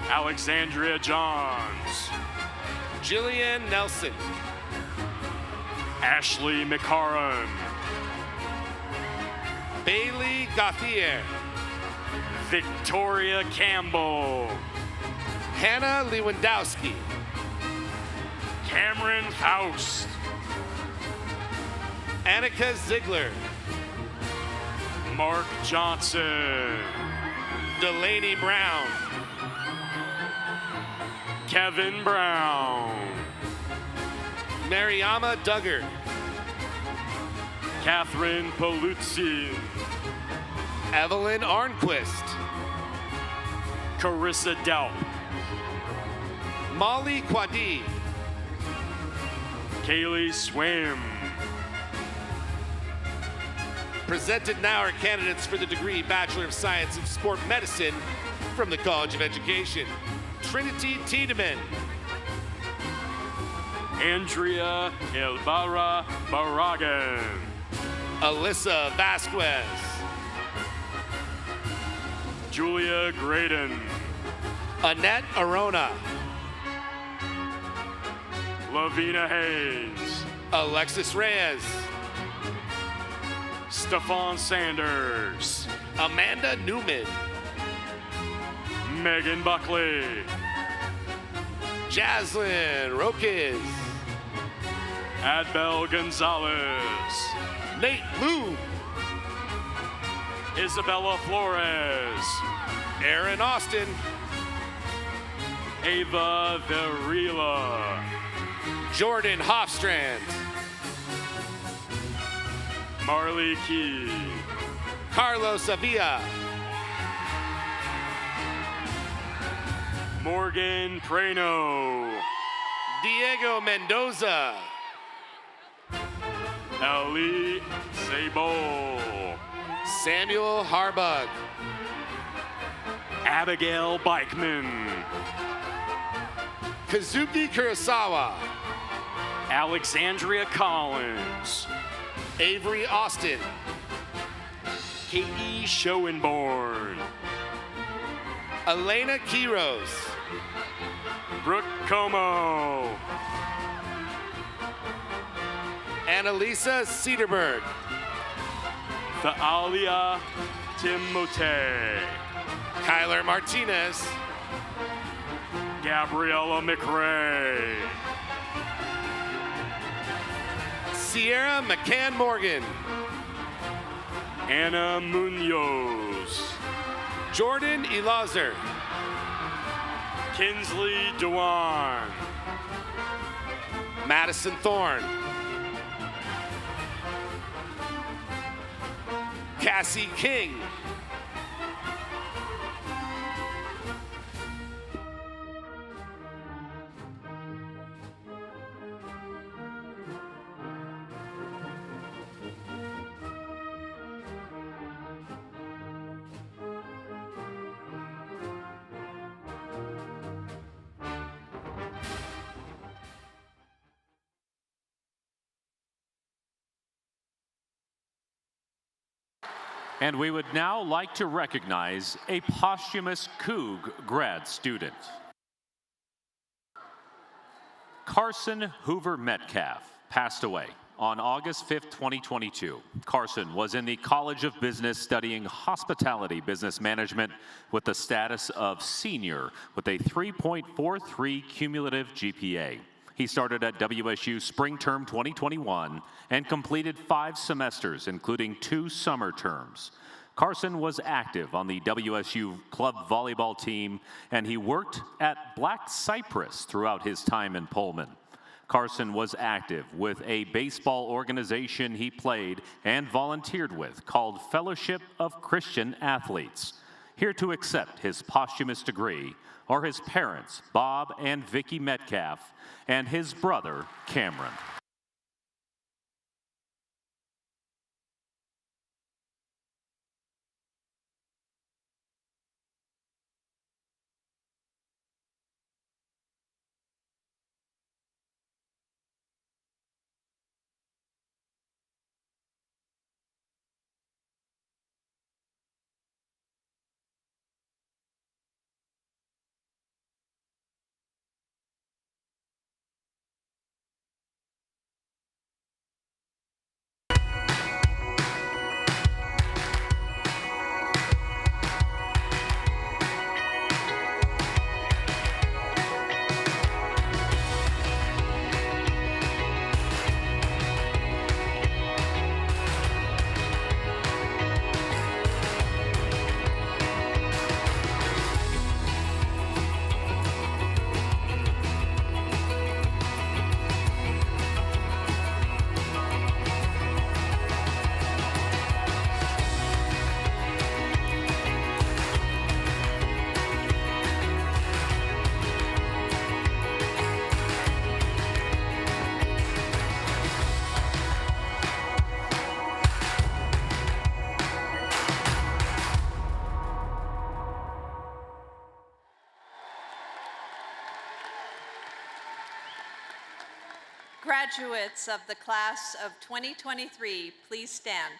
Alexandria Johns. Jillian Nelson. Ashley McCarran. Bailey Gauthier. Victoria Campbell. Hannah Lewandowski. Cameron Faust. Annika Ziegler. Mark Johnson. Delaney Brown. Kevin Brown. Mariama Duggar. Catherine Paluzzi. Evelyn Arnquist. Carissa Delp. Molly Quadi. Kaylee Swim. Presented now are candidates for the degree Bachelor of Science in Sport Medicine from the College of Education. Trinity Tiedemann. Andrea Elvira Barragan. Alyssa Vasquez. Julia Graydon. Annette Arona. Lavina Hayes. Alexis Reyes. Stephon Sanders. Amanda Newman. Megan Buckley. Jaslyn Roquez. Adbel Gonzalez. Nate Lou. Isabella Flores. Aaron Austin. Ava Varela. Jordan Hofstrand. Marley Key. Carlos Avila. Morgan Prano. Diego Mendoza. Ali Sabo. Samuel Harbug. Abigail Bikeman. Kazuki Kurosawa. Alexandria Collins. Avery Austin. Katie Schoenborn. Elena Quiros. Brooke Como. Annalisa Cedarberg. Thaalia Timote. Kyler Martinez. Gabriella McRae. Sierra McCann Morgan. Anna Munoz. Jordan Elazer. Kinsley Dewan. Madison Thorne. Cassie King. And we would now like to recognize a posthumous Coug grad student. Carson Hoover Metcalf passed away on August 5th, 2022. Carson was in the College of Business studying hospitality business management with the status of senior with a 3.43 cumulative GPA. He started at WSU spring term 2021 and completed 5 semesters, including 2 summer terms. Carson was active on the WSU club volleyball team, and he worked at Black Cypress throughout his time in Pullman. Carson was active with a baseball organization he played and volunteered with called Fellowship of Christian Athletes. Here to accept his posthumous degree are his parents, Bob and Vicki Metcalf, and his brother, Cameron. Graduates of the class of 2023, please stand.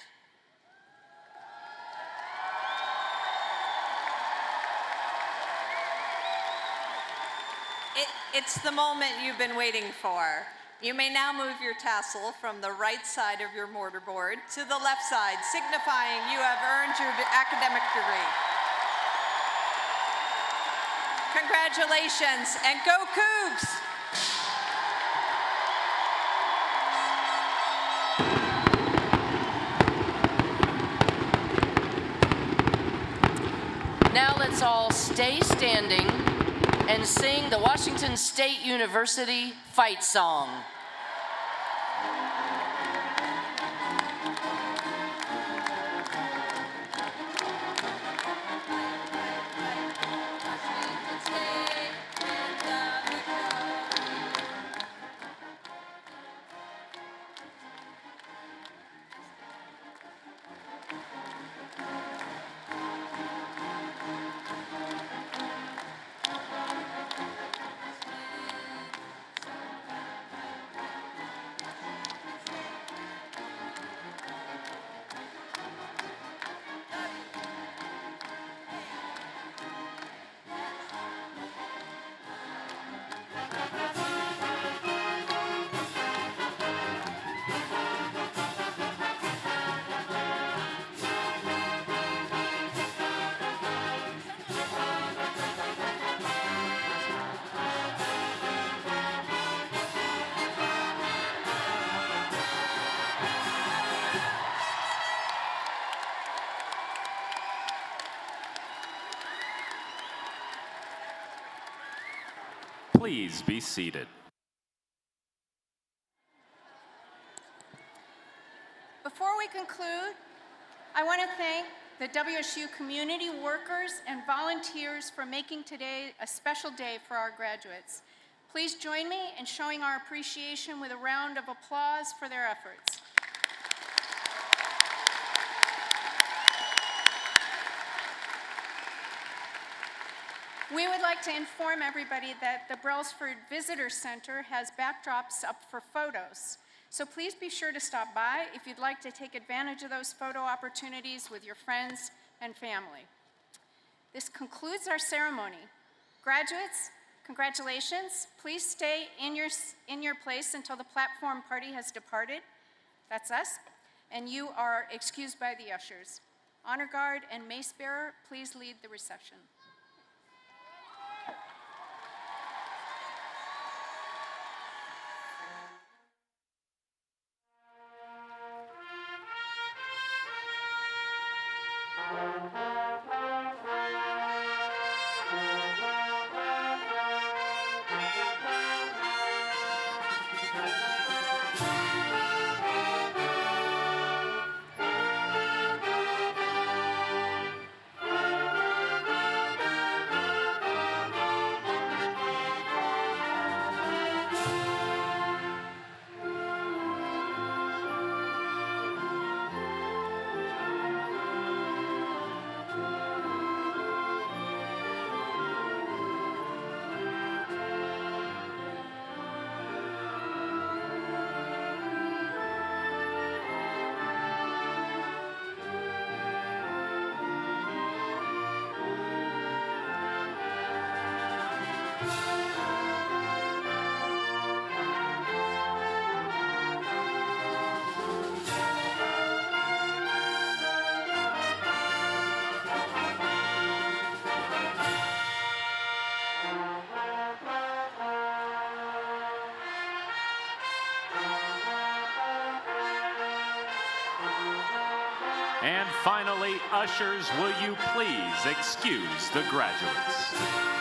It's the moment you've been waiting for. You may now move your tassel from the right side of your mortarboard to the left side, signifying you have earned your academic degree. Congratulations, and go Cougs! Now let's all stay standing and sing the Washington State University fight song. Please be seated. Before we conclude, I want to thank the WSU community workers and volunteers for making today a special day for our graduates. Please join me in showing our appreciation with a round of applause for their efforts. We would like to inform everybody that the Brailsford Visitor Center has backdrops up for photos. So please be sure to stop by if you'd like to take advantage of those photo opportunities with your friends and family. This concludes our ceremony. Graduates, congratulations. Please stay in your place until the platform party has departed. That's us. And you are excused by the ushers. Honor Guard and Mace Bearer, please lead the reception. And finally, ushers, will you please excuse the graduates?